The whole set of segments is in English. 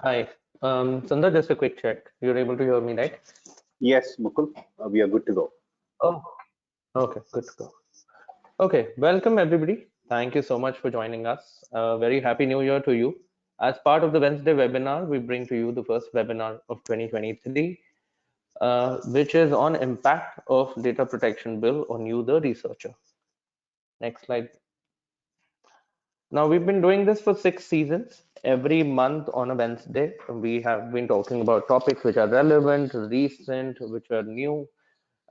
Hi. Sundar, just a quick check. You're able to hear me, right? Yes, Mukul, we are good to go. Oh, okay, good to go. Okay, welcome everybody. Thank you so much for joining us. Very happy New Year to you. As part of the Wednesday webinar, we bring to you the first webinar of 2023, which is on impact of data protection bill on you, the researcher. Next slide. Now, we've been doing this for 6 seasons. Every month on a Wednesday, we have been talking about topics which are relevant, recent, which are new.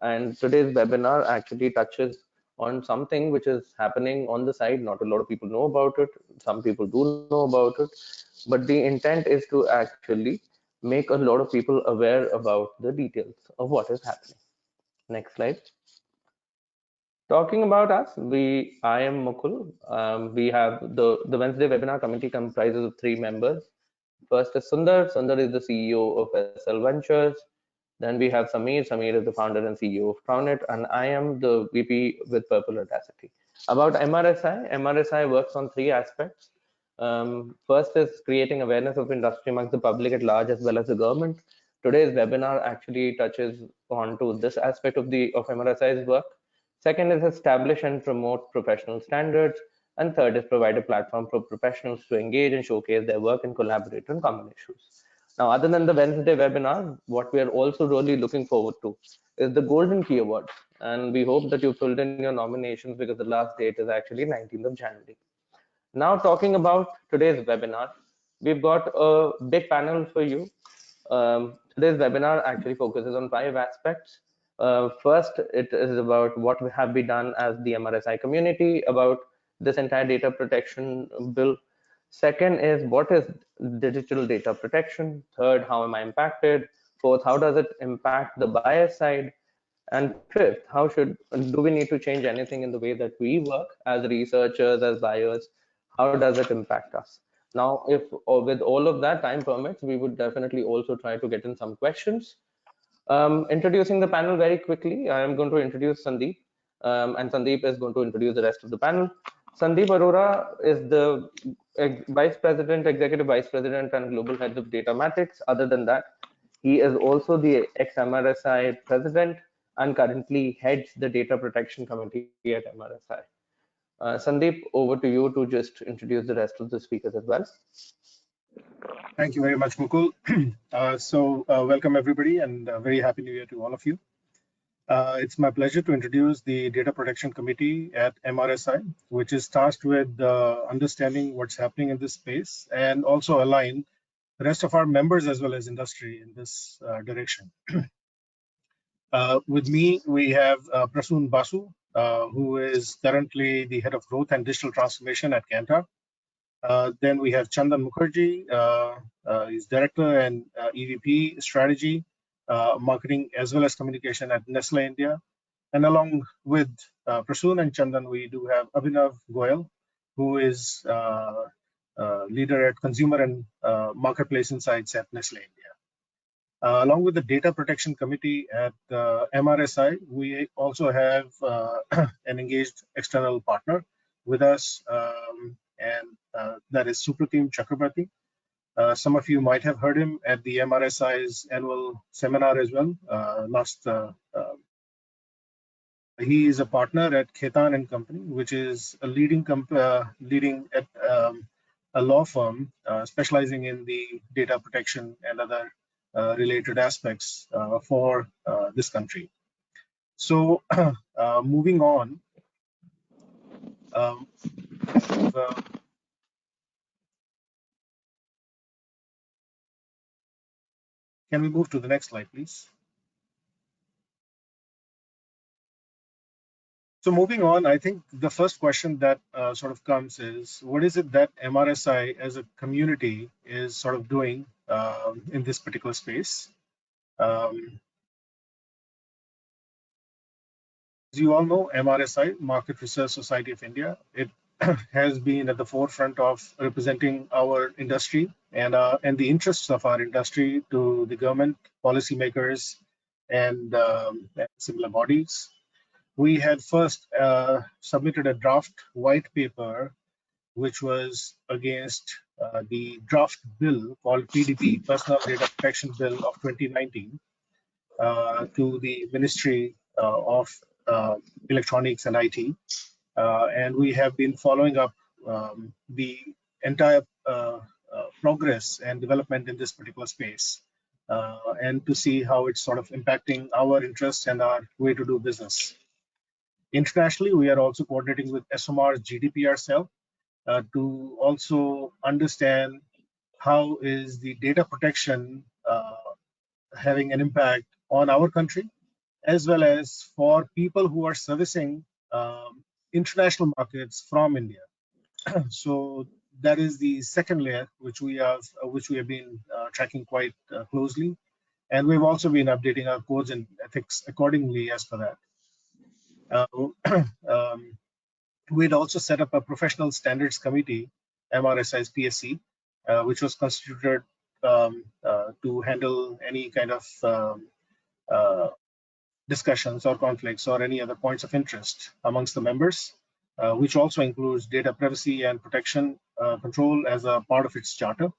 And today's webinar actually touches on something which is happening on the side. Not a lot of people know about it. Some people do know about it. But the intent is to actually make a lot of people aware about the details of what is happening. Next slide. Talking about us, I am Mukul. We have the Wednesday webinar committee comprises of 3 members. First is Sundar. Sundar is the CEO of SL Ventures. Then we have Samir. Samir is the founder and CEO of Crownet, and I am the VP with Purple Audacity. About MRSI, MRSI works on 3 aspects. First is creating awareness of industry amongst the public at large as well as the government. Today's webinar actually touches on to this aspect of MRSI's work. Second is establish and promote professional standards. And third is provide a platform for professionals to engage and showcase their work and collaborate on common issues. Now, other than the Wednesday webinar, what we are also really looking forward to is the Golden Key Awards. And we hope that you filled in your nominations because the last date is actually 19th of January. Now, talking about today's webinar, we've got a big panel for you. Today's webinar actually focuses on 5 aspects. First, it is about what have we done as the MRSI community about this entire data protection bill. Second is what is digital data protection? Third, how am I impacted? Fourth, how does it impact the buyer side? And fifth, do we need to change anything in the way that we work as researchers, as buyers? How does it impact us? Now, if with all of that time permits, we would definitely also try to get in some questions. Introducing the panel very quickly, I am going to introduce Sandeep, and Sandeep is going to introduce the rest of the panel. Sandeep Arora is the Vice President, Executive Vice President, and Global Head of Datamatics. Other than that, he is also the ex-MRSI President and currently heads the Data Protection Committee at MRSI. Sandeep, over to you to just introduce the rest of the speakers as well. Thank you very much, Mukul. Welcome everybody, and very happy New Year to all of you. It's my pleasure to introduce the Data Protection Committee at MRSI, which is tasked with understanding what's happening in this space and also align the rest of our members as well as industry in this direction. With me, we have Prasoon Basu, who is currently the Head of Growth and Digital Transformation at Kantar. Then we have Chandan Mukherjee, he's Director and EVP Strategy, Marketing as well as Communication at Nestle India. And along with Prasoon and Chandan, we do have Abhinav Goyal, who is leader at Consumer and Marketplace Insights at Nestle India. Along with the Data Protection Committee at MRSI, we also have an engaged external partner with us, and that is Supratim Chakrabarti. Some of you might have heard him at the MRSI's annual seminar as well. He is a partner at Khaitan and Company, which is a leading at a law firm specializing in the data protection and other related aspects for this country. So moving on, can we move to the next slide, please? So moving on, I think the first question that sort of comes is, what is it that MRSI as a community is sort of doing in this particular space? As you all know, MRSI, Market Research Society of India, it has been at the forefront of representing our industry and the interests of our industry to the government, policymakers, and similar bodies. We had first submitted a draft white paper, which was against the draft bill called PDP, Personal Data Protection Bill of 2019, to the Ministry of Electronics and IT. And we have been following up the entire progress and development in this particular space, and to see how it's sort of impacting our interests and our way to do business. Internationally, we are also coordinating with SMR's GDPR cell to also understand how is the data protection having an impact on our country, as well as for people who are servicing international markets from India. So that is the second layer, which we have been tracking quite closely, and we've also been updating our codes and ethics accordingly as per that. We'd also set up a professional standards committee, MRSI's PSC, which was constituted to handle any kind of discussions or conflicts or any other points of interest amongst the members, which also includes data privacy and protection control as a part of its charter.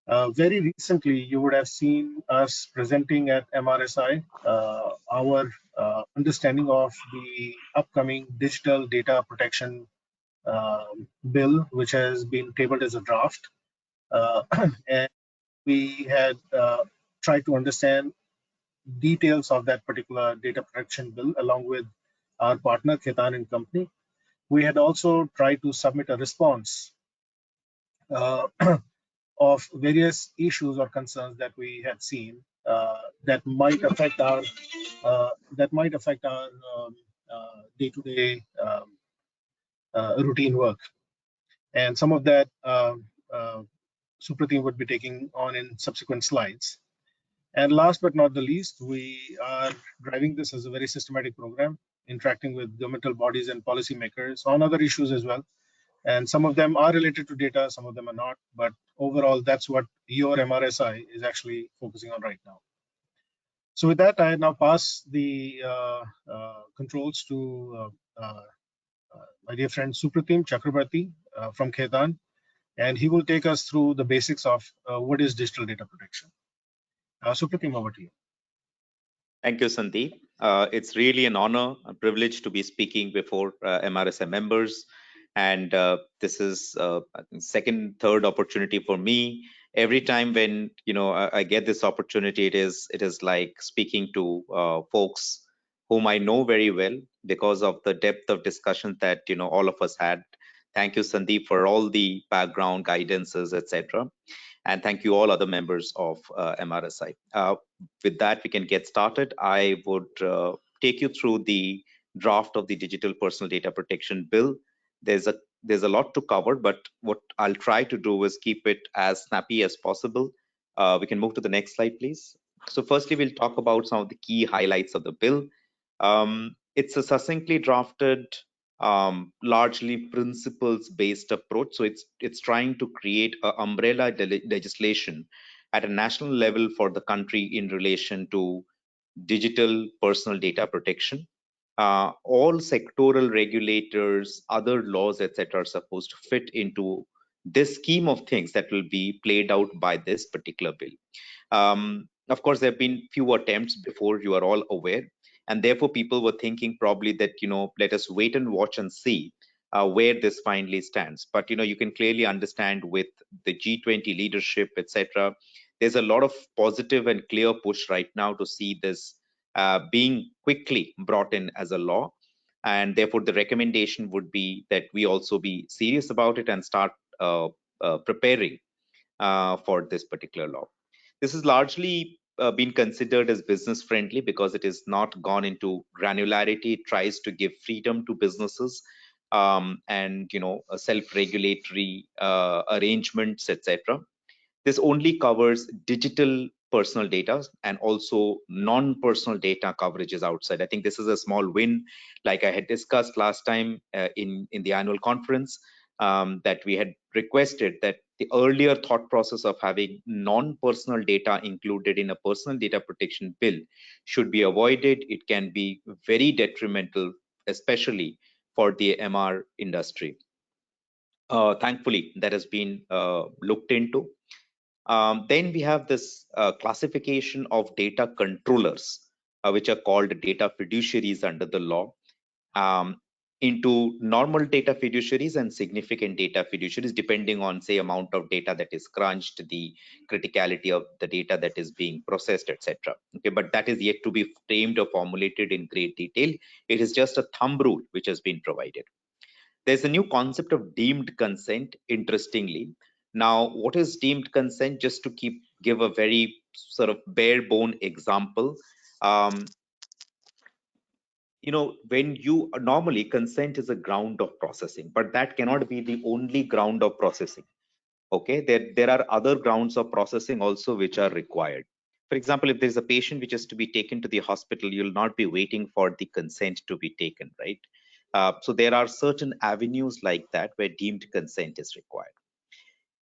Very recently, you would have seen us presenting at MRSI our understanding of the upcoming digital data protection bill, which has been tabled as a draft. And we had tried to understand details of that particular data protection bill along with our partner, Khaitan and Company. We had also tried to submit a response of various issues or concerns that we had seen that might affect our day-to-day routine work, and some of that Supratim would be taking on in subsequent slides. And last but not the least, we are driving this as a very systematic program, interacting with governmental bodies and policymakers on other issues as well. And some of them are related to data, some of them are not, but overall, that's what your MRSI is actually focusing on right now. So with that, I now pass the controls to my dear friend Supratim Chakrabarti from Khaitan, and he will take us through the basics of what is digital data protection. Supratim, over to you. Thank you, Sandeep. It's really an honor, a privilege to be speaking before MRSI members. And this is second, third opportunity for me. Every time when I get this opportunity, it is like speaking to folks whom I know very well because of the depth of discussion that all of us had. Thank you, Sandeep, for all the background guidances, etc. And thank you all other members of MRSI. With that, we can get started. I would take you through the draft of the Digital Personal Data Protection Bill. There's a lot to cover, but what I'll try to do is keep it as snappy as possible. We can move to the next slide, please. So firstly, we'll talk about some of the key highlights of the bill. It's a succinctly drafted, largely principles-based approach. So it's trying to create an umbrella legislation at a national level for the country in relation to digital personal data protection. All sectoral regulators, other laws, etc., are supposed to fit into this scheme of things that will be played out by this particular bill. Of course, there have been few attempts before, you are all aware, and therefore people were thinking probably that let us wait and watch and see where this finally stands. But you can clearly understand with the G20 leadership, etc., there's a lot of positive and clear push right now to see this being quickly brought in as a law, and therefore the recommendation would be that we also be serious about it and start preparing for this particular law. This is largely been considered as business friendly because it is not gone into granularity. It tries to give freedom to businesses and self-regulatory arrangements, etc. This only covers digital personal data and also non-personal data coverages outside. I think this is a small win, like I had discussed last time in the annual conference, that we had requested that the earlier thought process of having non-personal data included in a personal data protection bill should be avoided. It can be very detrimental, especially for the MR industry. Thankfully, that has been looked into. Then we have this classification of data controllers, which are called data fiduciaries under the law, into normal data fiduciaries and significant data fiduciaries, depending on, say, amount of data that is crunched, the criticality of the data that is being processed, etc. Okay, but that is yet to be framed or formulated in great detail. It is just a thumb rule which has been provided. There's a new concept of deemed consent, interestingly. Now, what is deemed consent? Just to give a very sort of bare bone example. When you normally, consent is a ground of processing, but that cannot be the only ground of processing. Okay, there are other grounds of processing also which are required. For example, if there's a patient which is to be taken to the hospital, you'll not be waiting for the consent to be taken, right? So there are certain avenues like that where deemed consent is required.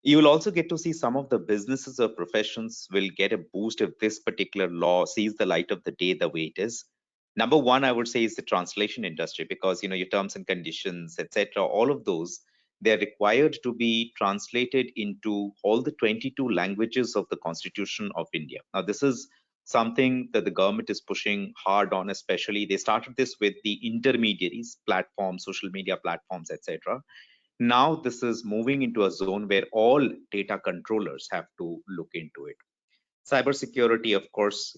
You will also get to see some of the businesses or professions will get a boost if this particular law sees the light of the day the way it is. Number one, I would say, is the translation industry, because your terms and conditions, etc., all of those, they're required to be translated into all the 22 languages of the Constitution of India. Now, this is something that the government is pushing hard on, especially they started this with the intermediaries, platforms, social media platforms, etc. Now this is moving into a zone where all data controllers have to look into it. Cybersecurity, of course,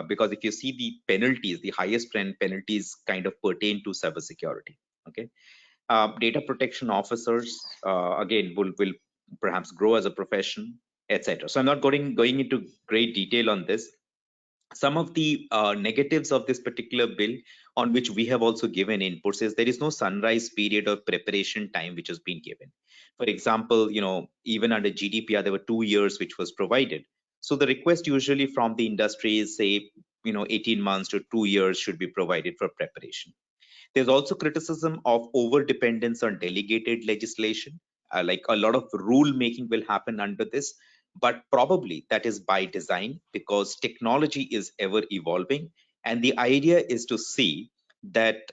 because if you see the penalties, the highest penalties kind of pertain to cybersecurity. Okay, data protection officers again will perhaps grow as a profession, etc. So I'm not going into great detail on this. Some of the negatives of this particular bill, on which we have also given inputs, is there is no sunrise period or preparation time which has been given. For example, even under GDPR, there were 2 years which was provided. So the request usually from the industry is, say, 18 months to 2 years should be provided for preparation. There's also criticism of over dependence on delegated legislation. Like a lot of rule making will happen under this, but probably that is by design, because technology is ever evolving. And the idea is to see that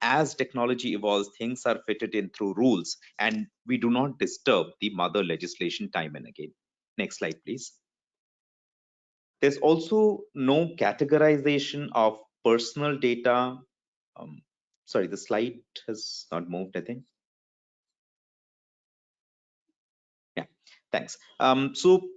as technology evolves, things are fitted in through rules, and we do not disturb the mother legislation time and again. Next slide, please. There's also no categorization of personal data. Sorry, the slide has not moved, I think. Yeah, thanks. So,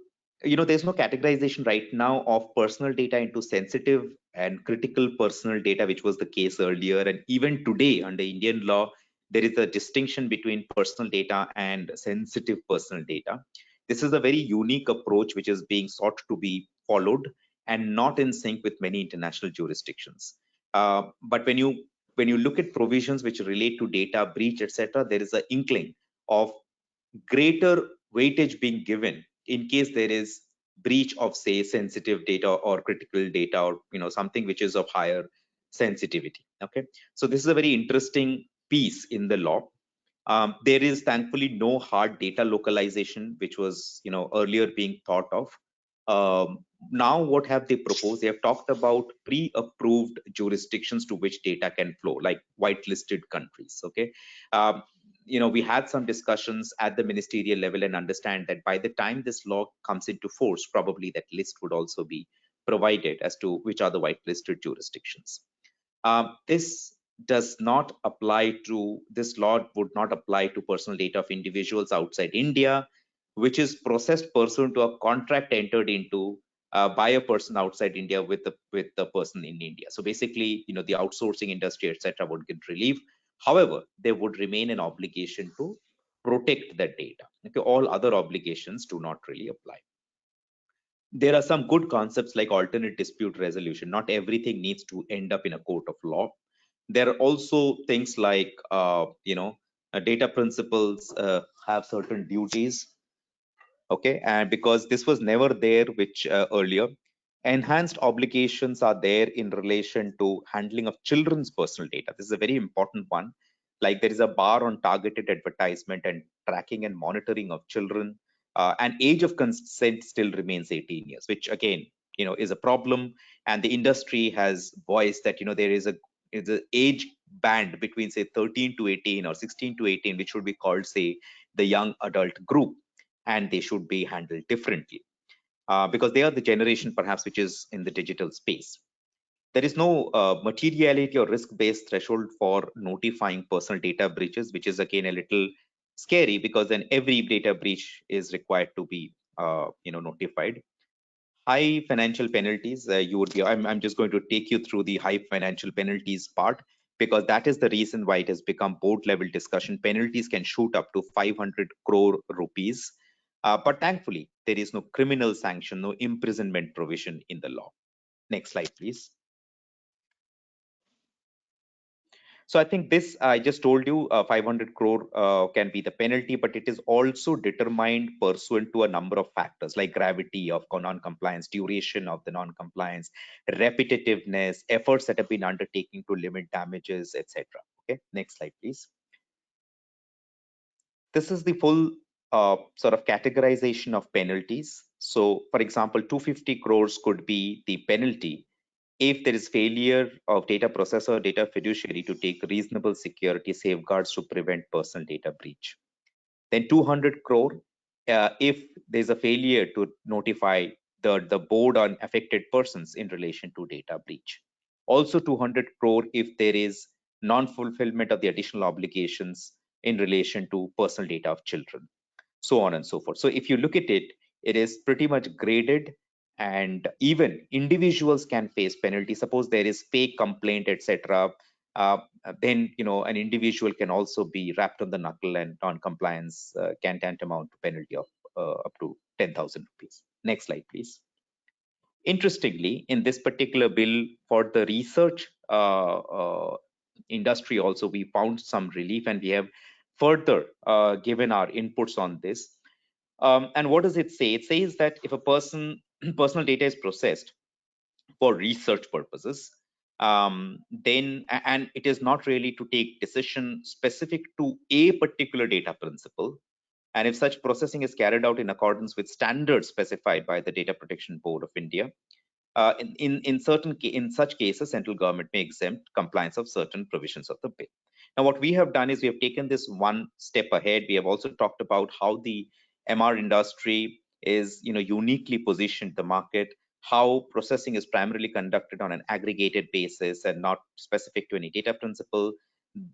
there's no categorization right now of personal data into sensitive and critical personal data, which was the case earlier. And even today, under Indian law, there is a distinction between personal data and sensitive personal data. This is a very unique approach which is being sought to be followed and not in sync with many international jurisdictions. But when you look at provisions which relate to data breach, etc., there is an inkling of greater weightage being given in case there is breach of, say, sensitive data or critical data, or something which is of higher sensitivity. Okay, so this is a very interesting piece in the law. There is thankfully no hard data localization, which was earlier being thought of. Now what have they proposed? They have talked about pre-approved jurisdictions to which data can flow, like whitelisted countries. Okay, we had some discussions at the ministerial level and understand that by the time this law comes into force, probably that list would also be provided as to which are the whitelisted jurisdictions. This does not apply to, this law would not apply to personal data of individuals outside India, which is processed pursuant to a contract entered into by a person outside India with the person in India. So basically, the outsourcing industry, etc., would get relief. However, there would remain an obligation to protect that data. Okay, all other obligations do not really apply. There are some good concepts like alternate dispute resolution. Not everything needs to end up in a court of law. There are also things like, data principals have certain duties. Okay, and because this was never there, which earlier, enhanced obligations are there in relation to handling of children's personal data. This is a very important one. Like there is a bar on targeted advertisement and tracking and monitoring of children, and age of consent still remains 18 years, which again, is a problem. And the industry has voiced that, there is a age band between, say, 13 to 18 or 16 to 18, which would be called, say, the young adult group, and they should be handled differently because they are the generation perhaps which is in the digital space. There is no materiality or risk-based threshold for notifying personal data breaches, which is again a little scary because then every data breach is required to be notified. High financial penalties, I'm just going to take you through the high financial penalties part, because that is the reason why it has become board level discussion. Penalties can shoot up to 500 crore rupees. But thankfully, there is no criminal sanction, no imprisonment provision in the law. Next slide, please. So I think this, I just told you 500 crore can be the penalty, but it is also determined pursuant to a number of factors like gravity of non-compliance, duration of the non-compliance, repetitiveness, efforts that have been undertaken to limit damages, etc. Okay, next slide, please. This is the full sort of categorization of penalties. So for example, 250 crores could be the penalty if there is failure of data processor or data fiduciary to take reasonable security safeguards to prevent personal data breach. Then 200 crore if there's a failure to notify the board on affected persons in relation to data breach. Also 200 crore if there is non-fulfillment of the additional obligations in relation to personal data of children, so on and so forth. So if you look at it, it is pretty much graded, and even individuals can face penalty. Suppose there is fake complaint, etc. Then an individual can also be wrapped on the knuckle, and non-compliance can tantamount to penalty of up to 10,000 rupees. Next slide, please. Interestingly, in this particular bill for the research industry also, we found some relief, and we have further given our inputs on this. And what does it say? It says that if a personal data is processed for research purposes, then, and it is not really to take decision specific to a particular data principle, and if such processing is carried out in accordance with standards specified by the Data Protection Board of India, in such cases, central government may exempt compliance of certain provisions of the bill. Now, what we have done is we have taken this one step ahead. We have also talked about how the MR industry is uniquely positioned in the market, how processing is primarily conducted on an aggregated basis and not specific to any data principle.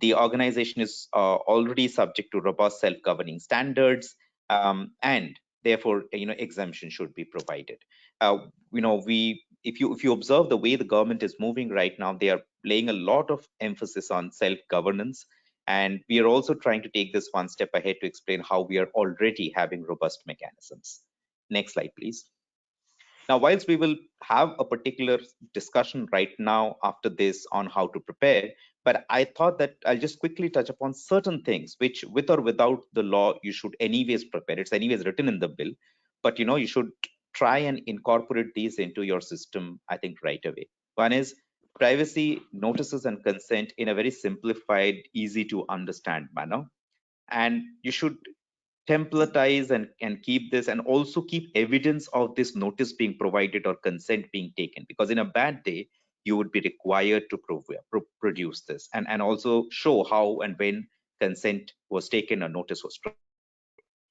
The organization is already subject to robust self-governing standards, and therefore exemption should be provided. If you observe the way the government is moving right now, they are laying a lot of emphasis on self-governance, and we are also trying to take this one step ahead to explain how we are already having robust mechanisms. Next slide, please. Now, whilst we will have a particular discussion right now after this on how to prepare, but I thought that I'll just quickly touch upon certain things which, with or without the law, you should anyways prepare. It's anyways written in the bill, but you should try and incorporate these into your system, I think, right away. One is privacy notices and consent in a very simplified, easy to understand manner. And you should templatize and keep this, and also keep evidence of this notice being provided or consent being taken, because in a bad day, you would be required to produce this and also show how and when consent was taken or notice was provided.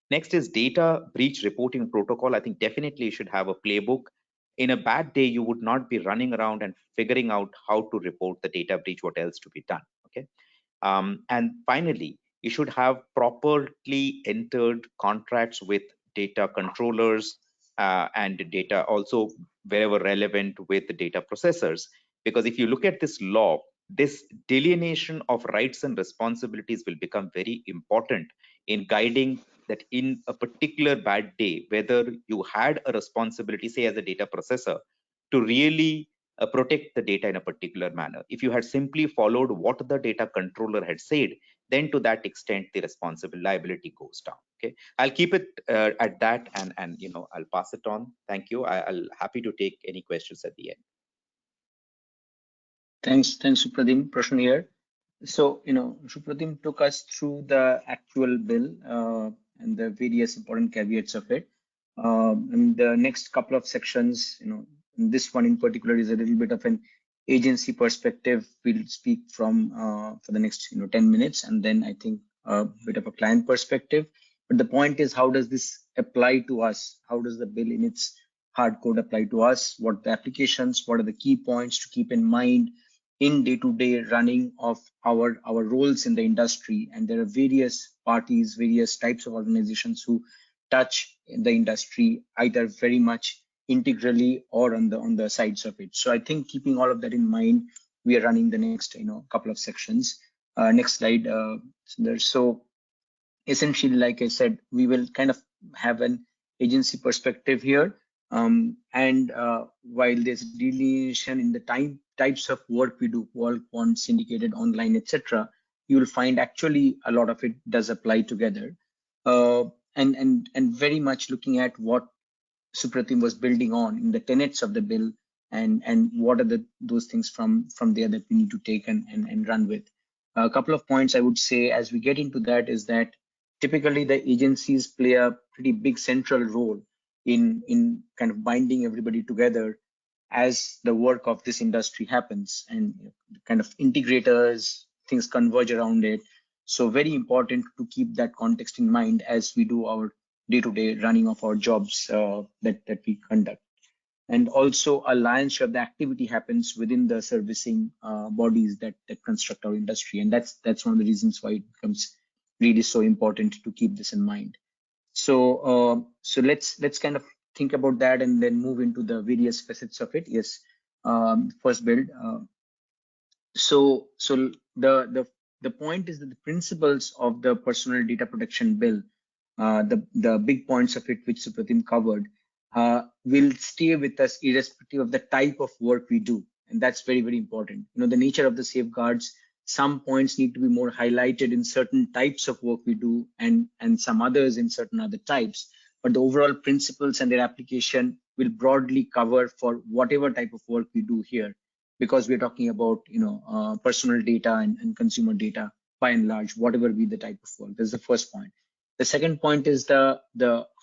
Next is data breach reporting protocol. I think definitely you should have a playbook. In a bad day, you would not be running around and figuring out how to report the data breach, what else to be done. Okay. And finally, you should have properly entered contracts with data controllers and data also wherever relevant with the data processors. Because if you look at this law, this delineation of rights and responsibilities will become very important in guiding that in a particular bad day, whether you had a responsibility, say as a data processor, to really protect the data in a particular manner. If you had simply followed what the data controller had said, then to that extent, the responsible liability goes down. Okay, I'll keep it at that, and I'll pass it on. Thank you. I'll happy to take any questions at the end. Thanks, Supratim. Prashant here. So, Supratim took us through the actual bill and the various important caveats of it. And the next couple of sections, this one in particular is a little bit of an agency perspective. We'll speak from for the next 10 minutes, and then I think a bit of a client perspective. But the point is, how does this apply to us? How does the bill in its hard code apply to us? What are the applications? What are the key points to keep in mind in day-to-day running of our roles in the industry? And there are various parties, various types of organizations who touch the industry either very much integrally or on the sides of it. So I think keeping all of that in mind, we are running the next couple of sections. Next slide, Sundar. So essentially, like I said, we will kind of have an agency perspective here. And while there's delineation in the types of work we do, qual, quant, syndicated, online, etc., you will find actually a lot of it does apply together. And very much looking at what Supratim was building on in the tenets of the bill, and what are those things from there that we need to take and run with. A couple of points I would say as we get into that is that typically the agencies play a pretty big central role in kind of binding everybody together as the work of this industry happens, and kind of integrators, things converge around it. So very important to keep that context in mind as we do our day-to-day running of our jobs that we conduct. And also a lion's share of the activity happens within the servicing bodies that construct our industry. And that's one of the reasons why it becomes really so important to keep this in mind. So let's kind of think about that and then move into the various facets of it. Yes, first build. So the point is that the principles of the Personal Data Protection Bill, the big points of it which Supratim covered, will stay with us irrespective of the type of work we do, and that's very, very important. The nature of the safeguards, some points need to be more highlighted in certain types of work we do, and some others in certain other types, but the overall principles and their application will broadly cover for whatever type of work we do here, because we're talking about personal data and consumer data by and large, whatever be the type of work. That's the first point. The second point is the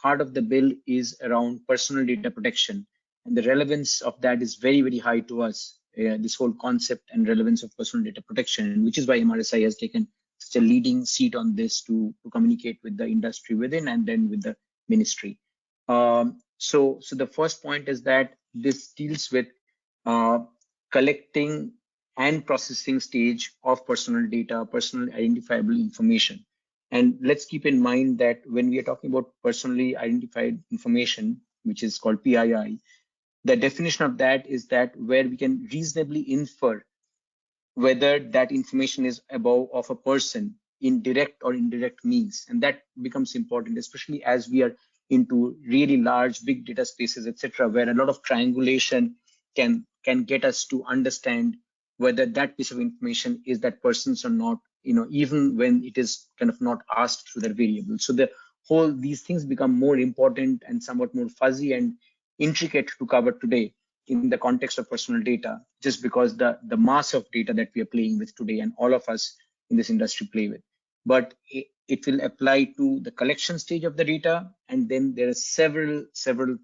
heart of the bill is around personal data protection, and the relevance of that is very, very high to us. This whole concept and relevance of personal data protection, which is why MRSI has taken such a leading seat on this to communicate with the industry within and then with the ministry. So the first point is that this deals with collecting and processing stage of personal data, personal identifiable information. And let's keep in mind that when we are talking about personally identified information, which is called PII, the definition of that is that where we can reasonably infer whether that information is of a person in direct or indirect means. And that becomes important, especially as we are into really large big data spaces, etc., where a lot of triangulation can get us to understand whether that piece of information is that person's or not, even when it is kind of not asked through that variable. So these things become more important and somewhat more fuzzy and intricate to cover today in the context of personal data, just because the mass of data that we are playing with today and all of us in this industry play with. But it will apply to the collection stage of the data, and then there are several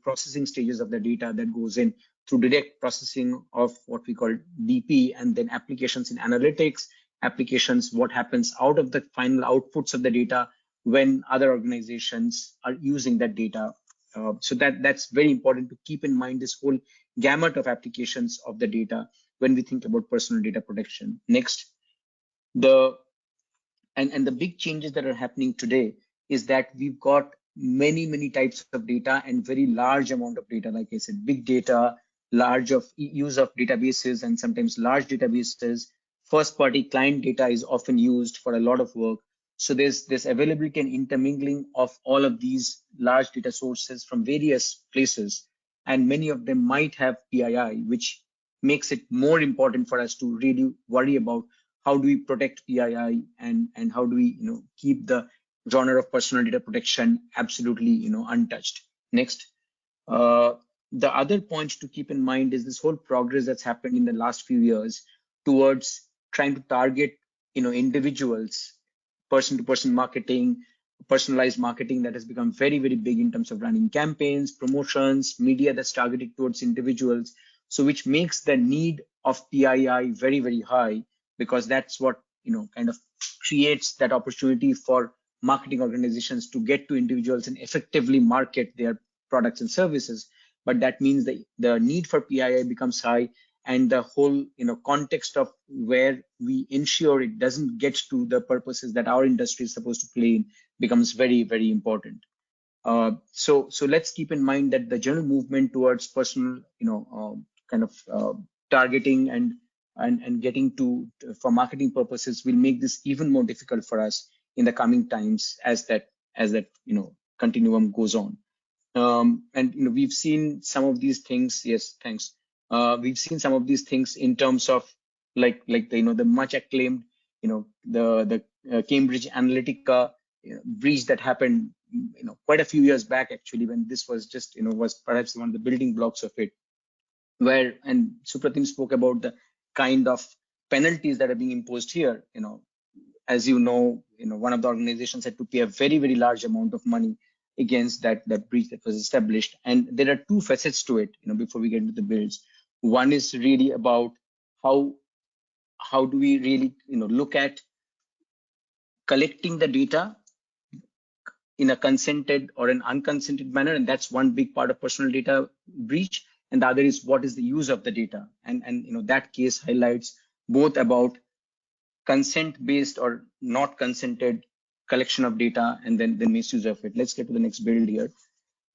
processing stages of the data that goes in through direct processing of what we call DP, and then applications in analytics, applications, what happens out of the final outputs of the data when other organizations are using that data. So that's very important to keep in mind, this whole gamut of applications of the data when we think about personal data protection. Next, the big changes that are happening today is that we've got many types of data and very large amount of data. Like I said, big data, large of use of databases, and sometimes large databases. First party client data is often used for a lot of work. So there's availability and intermingling of all of these large data sources from various places, and many of them might have PII, which makes it more important for us to really worry about how do we protect PII and how do we keep the genre of personal data protection absolutely untouched. Next, the other point to keep in mind is this whole progress that's happened in the last few years towards trying to target individuals, person-to-person marketing, personalized marketing that has become very, very big in terms of running campaigns, promotions, media that's targeted towards individuals. So which makes the need of PII very, very high, because that's what kind of creates that opportunity for marketing organizations to get to individuals and effectively market their products and services. But that means that the need for PII becomes high, and the whole context of where we ensure it doesn't get to the purposes that our industry is supposed to play in becomes very, very important. So let's keep in mind that the general movement towards personal targeting and getting to for marketing purposes will make this even more difficult for us in the coming times as that continuum goes on. And we've seen some of these things. Yes, thanks. We've seen some of these things in terms of like the much acclaimed the Cambridge Analytica breach that happened quite a few years back, actually, when this was just was perhaps one of the building blocks of it, where, and Supratim spoke about the kind of penalties that are being imposed here. As one of the organizations had to pay a very, very large amount of money against that breach that was established. And there are two facets to it, before we get into the builds. One is really about how do we really look at collecting the data in a consented or an unconsented manner, and that's one big part of personal data breach. And the other is what is the use of the data, and that case highlights both about consent-based or not consented collection of data, and then the misuse of it. Let's get to the next build here.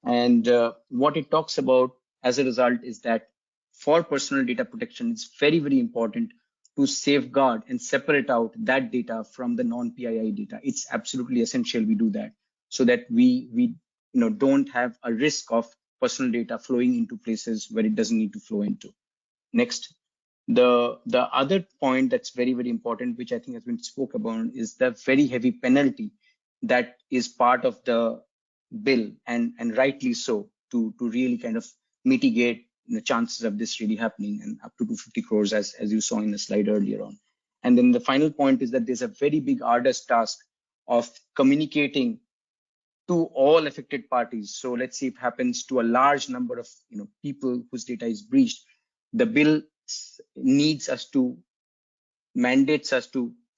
And what it talks about as a result is that for personal data protection, it's very, very important to safeguard and separate out that data from the non-PII data. It's absolutely essential we do that, so that we don't have a risk of personal data flowing into places where it doesn't need to flow into. Next. The other point that's very, very important, which I think has been spoke about, is the very heavy penalty that is part of the bill, and rightly so, to really kind of mitigate the chances of this really happening, and up to 250 crores as you saw in the slide earlier on. And then the final point is that there's a very big arduous task of communicating to all affected parties. So let's see if it happens to a large number of people whose data is breached. The bill mandates us to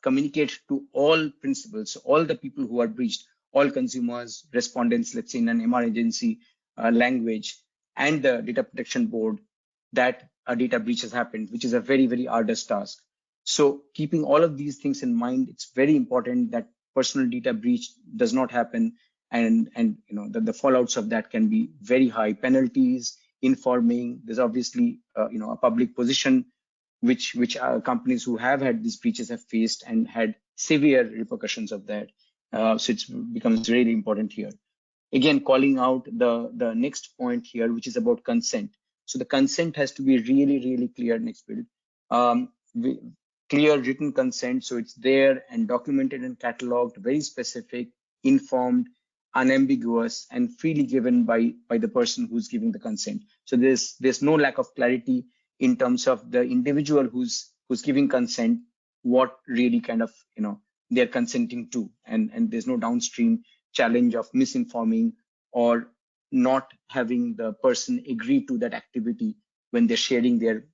communicate to all principals, all the people who are breached, all consumers, respondents, let's say in an MR agency language, and the data protection board, that a data breach has happened, which is a very, very arduous task. So keeping all of these things in mind, it's very important that personal data breach does not happen, and that the fallouts of that can be very high. Penalties, informing, there's obviously a public position which companies who have had these breaches have faced and had severe repercussions of that. So it becomes really important here. Again, calling out the next point here, which is about consent. So the consent has to be really, really clear. Next build. Clear written consent, so it's there and documented and cataloged, very specific, informed, unambiguous, and freely given by the person who's giving the consent. So there's no lack of clarity in terms of the individual who's giving consent, what really kind of they're consenting to, and there's no downstream challenge of misinforming or not having the person agree to that activity when they're sharing their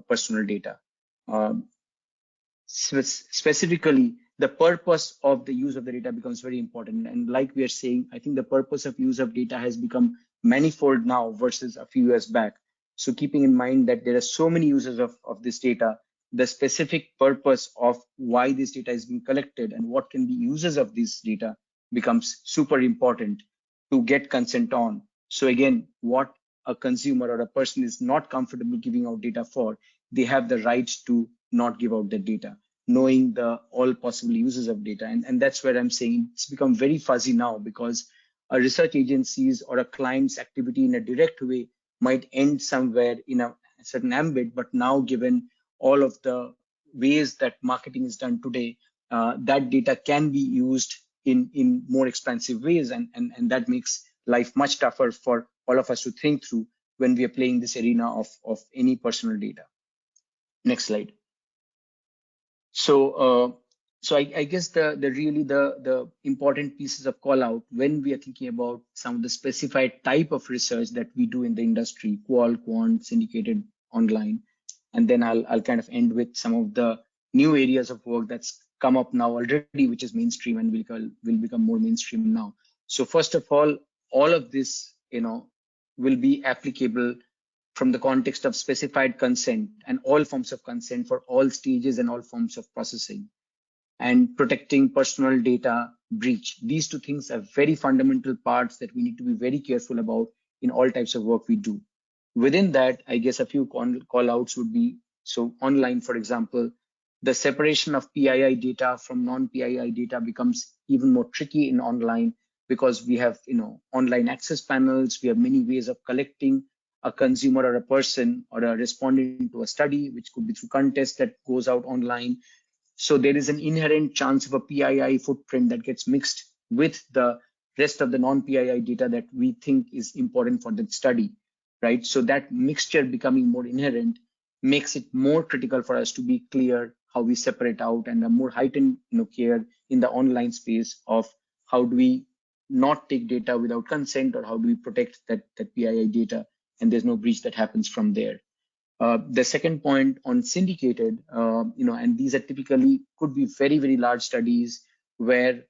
personal data. Specifically, the purpose of the use of the data becomes very important. And like we are saying, I think the purpose of use of data has become manifold now versus a few years back. So keeping in mind that there are so many users of this data, the specific purpose of why this data is being collected and what can be users of this data becomes super important to get consent on. So again, what a consumer or a person is not comfortable giving out data for, they have the right to not give out the data, knowing the all possible uses of data. And that's where I'm saying it's become very fuzzy now, because a research agency's or a client's activity in a direct way might end somewhere in a certain ambit, but now given all of the ways that marketing is done today, that data can be used in more expansive ways, and that makes life much tougher for all of us to think through when we are playing this arena of any personal data. Next slide. So I guess the important pieces of call out when we are thinking about some of the specified type of research that we do in the industry, qual, quant, syndicated, online, and then I'll kind of end with some of the new areas of work that's come up now already, which is mainstream and will become more mainstream now. So first of all of this, will be applicable from the context of specified consent and all forms of consent for all stages and all forms of processing, and protecting personal data breach. These two things are very fundamental parts that we need to be very careful about in all types of work we do. Within that, I guess a few call outs would be, so online, for example, the separation of PII data from non-PII data becomes even more tricky in online, because we have online access panels, we have many ways of collecting a consumer or a person or a respondent to a study, which could be through contest that goes out online. So there is an inherent chance of a PII footprint that gets mixed with the rest of the non-PII data that we think is important for the study, right? So that mixture becoming more inherent makes it more critical for us to be clear how we separate out, and a more heightened care in the online space of how do we not take data without consent, or how do we protect that PII data and there's no breach that happens from there. The second point on syndicated, and these are typically could be very, very large studies where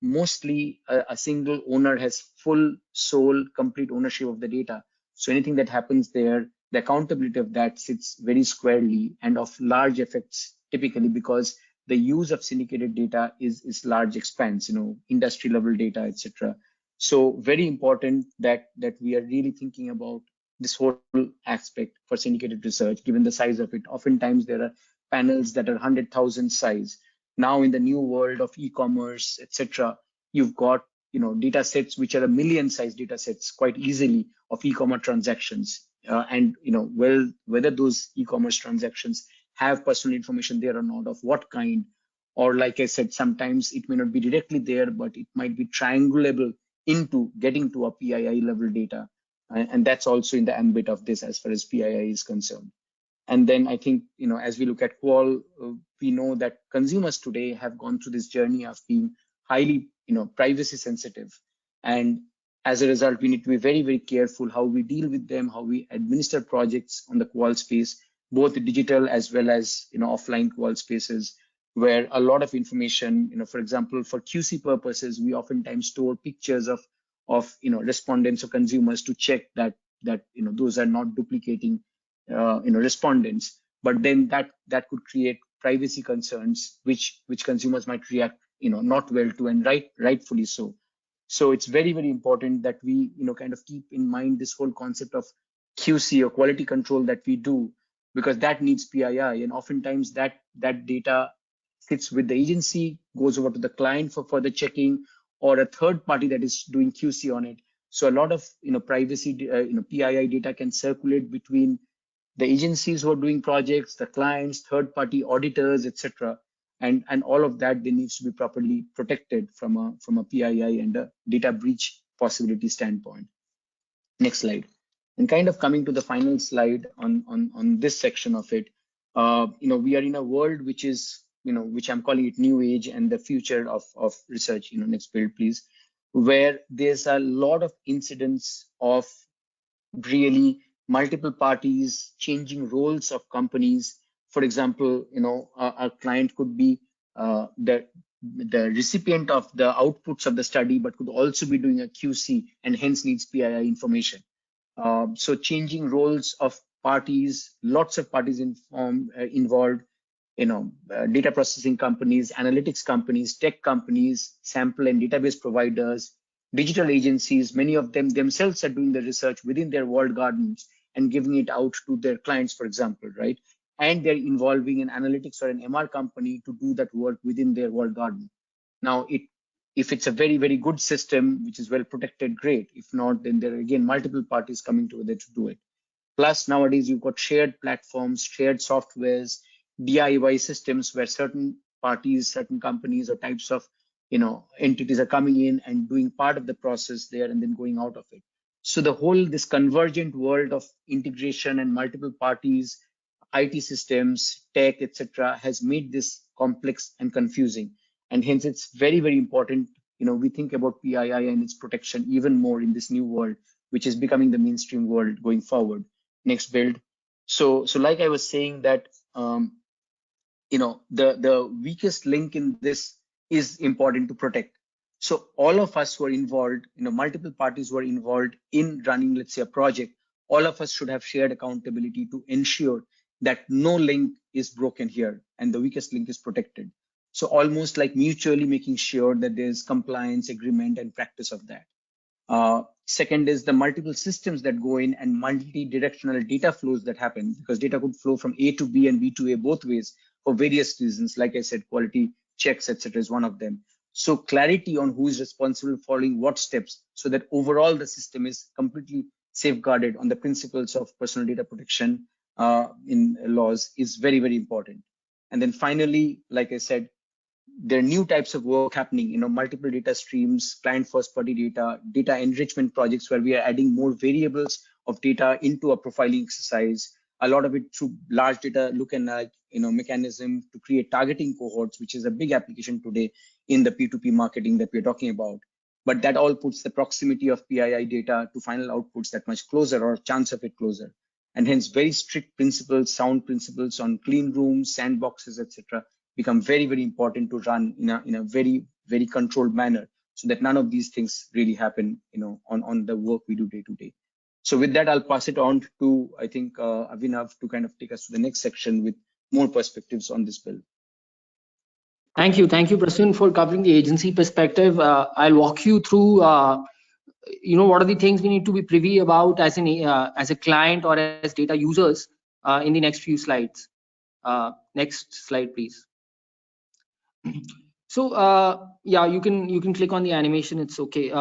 mostly a single owner has full, sole, complete ownership of the data. So anything that happens there, the accountability of that sits very squarely and of large effects, typically because the use of syndicated data is large expanse, industry level data, etc. So very important that we are really thinking about this whole aspect for syndicated research, given the size of it. Oftentimes there are panels that are 100,000 size. Now in the new world of e-commerce, etc., you've got data sets which are 1 million size data sets quite easily of e-commerce transactions, and whether those e-commerce transactions have personal information there or not, of what kind, or like I said, sometimes it may not be directly there, but it might be triangulable into getting to a PII level data. And that's also in the ambit of this as far as PII is concerned. And then I think, as we look at Qual, we know that consumers today have gone through this journey of being highly, privacy sensitive. And as a result, we need to be very, very careful how we deal with them, how we administer projects on the Qual space, both digital as well as, offline Qual spaces, where a lot of information, for example, for QC purposes, we oftentimes store pictures of respondents or consumers to check that those are not duplicating respondents. But then that could create privacy concerns which consumers might react not well to, and rightfully so. So it's very, very important that we kind of keep in mind this whole concept of QC or quality control that we do, because that needs PII, and oftentimes that data sits with the agency, goes over to the client for further checking, or a third party that is doing QC on it. So a lot of privacy PII data can circulate between the agencies who are doing projects, the clients, third party auditors, etc. And all of that, they needs to be properly protected from a PII and a data breach possibility standpoint. Next slide. And kind of coming to the final slide on this section of it, we are in a world which is which I'm calling it new age and the future of research. Next build, please. Where there's a lot of incidents of really multiple parties changing roles of companies. For example, a client could be the recipient of the outputs of the study, but could also be doing a QC and hence needs PII information. So changing roles of parties, lots of parties involved, data processing companies, analytics companies, tech companies, sample and database providers, digital agencies. Many of them themselves are doing the research within their walled gardens and giving it out to their clients, for example, right? And they're involving an analytics or an MR company to do that work within their walled garden. Now, if it's a very, very good system, which is well protected, great. If not, then there are again multiple parties coming together to do it. Plus, nowadays you've got shared platforms, shared softwares, DIY systems where certain parties, certain companies or types of entities are coming in and doing part of the process there and then going out of it. So this convergent world of integration and multiple parties, IT systems, tech, etc., has made this complex and confusing. And hence it's very, very important, we think about PII and its protection even more in this new world, which is becoming the mainstream world going forward. Next build. So like I was saying that the weakest link in this is important to protect. So all of us who are involved, multiple parties who are involved in running, let's say, a project, all of us should have shared accountability to ensure that no link is broken here and the weakest link is protected. So almost like mutually making sure that there's compliance, agreement, and practice of that. Second is the multiple systems that go in and multi-directional data flows that happen, because data could flow from A to B and B to A both ways for various reasons. Like I said, quality checks, etc., is one of them. So clarity on who is responsible for following what steps, so that overall the system is completely safeguarded on the principles of personal data protection in laws is very, very important. And then finally, like I said, there are new types of work happening, multiple data streams, client first party data, data enrichment projects where we are adding more variables of data into a profiling exercise, a lot of it through large data lookalike, mechanism to create targeting cohorts, which is a big application today in the P2P marketing that we're talking about. But that all puts the proximity of PII data to final outputs that much closer, or chance of it closer. And hence very strict principles, sound principles on clean rooms, sandboxes, etc., become very, very important to run in a very, very controlled manner, so that none of these things really happen, on the work we do day to day. So with that, I'll pass it on to, I think, Abhinav to kind of take us to the next section with more perspectives on this bill. Thank you, Prasun, for covering the agency perspective. I'll walk you through, what are the things we need to be privy about as a client or as data users in the next few slides. Next slide, please. So yeah, you can click on the animation. It's okay.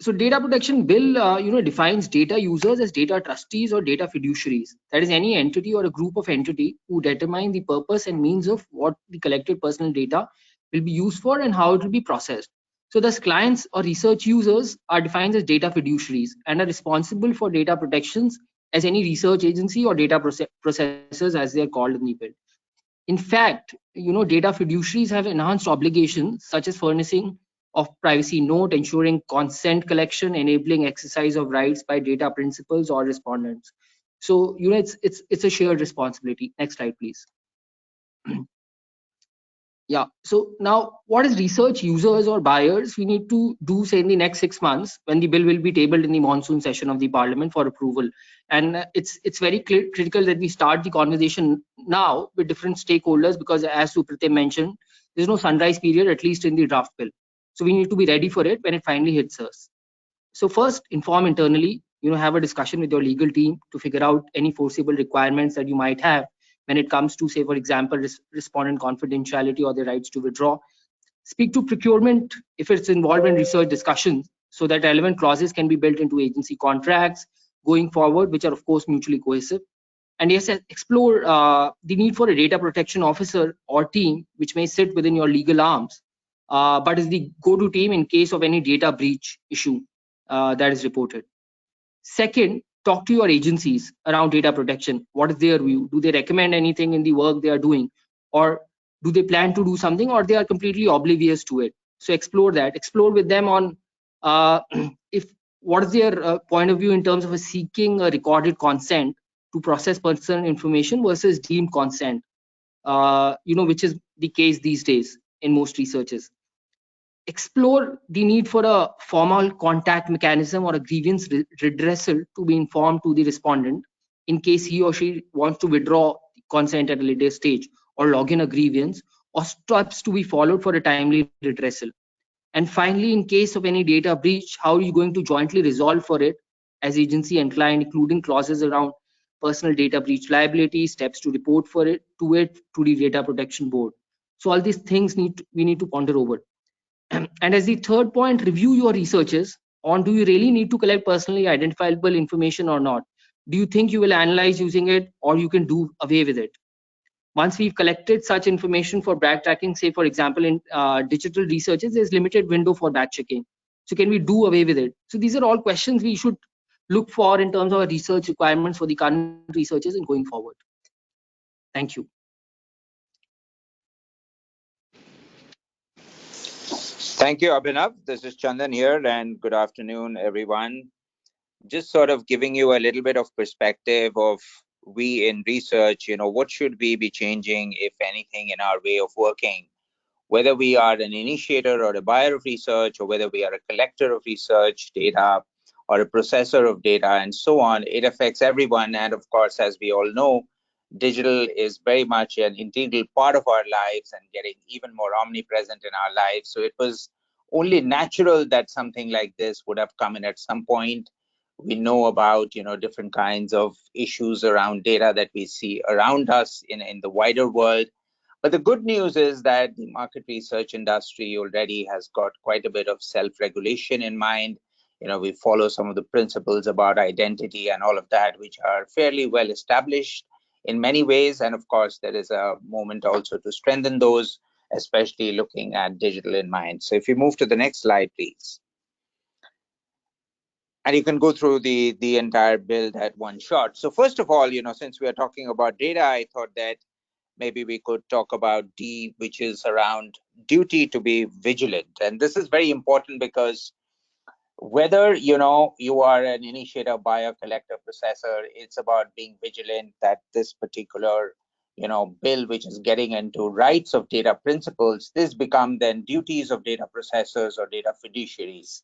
So data protection bill, defines data users as data trustees or data fiduciaries. That is any entity or a group of entity who determine the purpose and means of what the collected personal data will be used for and how it will be processed. So thus clients or research users are defined as data fiduciaries and are responsible for data protections as any research agency or data processors, as they are called in the bill. In fact, data fiduciaries have enhanced obligations such as furnishing of privacy note, ensuring consent collection, enabling exercise of rights by data principals or respondents. So it's a shared responsibility. Next slide, please. Yeah. So now, what is research users or buyers we need to do, say, in the next 6 months when the bill will be tabled in the monsoon session of the Parliament for approval? And it's very critical that we start the conversation now with different stakeholders, because as Supratim mentioned, there's no sunrise period, at least in the draft bill. So we need to be ready for it when it finally hits us. So first, inform internally, have a discussion with your legal team to figure out any foreseeable requirements that you might have when it comes to, say, for example, respondent confidentiality or the rights to withdraw. Speak to procurement if it's involved in research discussions, so that relevant clauses can be built into agency contracts going forward, which are of course mutually cohesive. And yes, explore the need for a data protection officer or team which may sit within your legal arms, but is the go-to team in case of any data breach issue that is reported. Second, talk to your agencies around data protection. What is their view? Do they recommend anything in the work they are doing, or do they plan to do something, or they are completely oblivious to it? So explore that. Explore with them on what is their point of view in terms of seeking a recorded consent to process personal information versus deemed consent, which is the case these days in most researches. Explore the need for a formal contact mechanism or a grievance redressal to be informed to the respondent in case he or she wants to withdraw consent at a later stage or log in a grievance, or steps to be followed for a timely redressal. And finally, in case of any data breach, how are you going to jointly resolve for it as agency and client, including clauses around personal data breach liability, steps to report for it to the data protection board. So all these things we need to ponder over. And as the third point, review your researches on, do you really need to collect personally identifiable information or not? Do you think you will analyze using it, or you can do away with it? Once we've collected such information for backtracking, say for example in digital researches, there's limited window for back checking. So can we do away with it? So these are all questions we should look for in terms of our research requirements for the current researchers and going forward. Thank you. Thank you, Abhinav. This is Chandan here, and good afternoon, everyone. Just sort of giving you a little bit of perspective of we in research, what should we be changing, if anything, in our way of working? Whether we are an initiator or a buyer of research, or whether we are a collector of research data or a processor of data and so on, it affects everyone. And of course, as we all know, digital is very much an integral part of our lives and getting even more omnipresent in our lives. So it was only natural that something like this would have come in at some point. We know about different kinds of issues around data that we see around us in the wider world. But the good news is that the market research industry already has got quite a bit of self-regulation in mind. We follow some of the principles about identity and all of that, which are fairly well established in many ways. And of course, there is a moment also to strengthen those, especially looking at digital in mind. So if you move to the next slide, please. And you can go through the entire build at one shot. So first of all, since we are talking about data, I thought that maybe we could talk about D, which is around duty to be vigilant. And this is very important because whether you are an initiator, buyer, collector, processor, it's about being vigilant that this particular bill, which is getting into rights of data principles, this become then duties of data processors or data fiduciaries.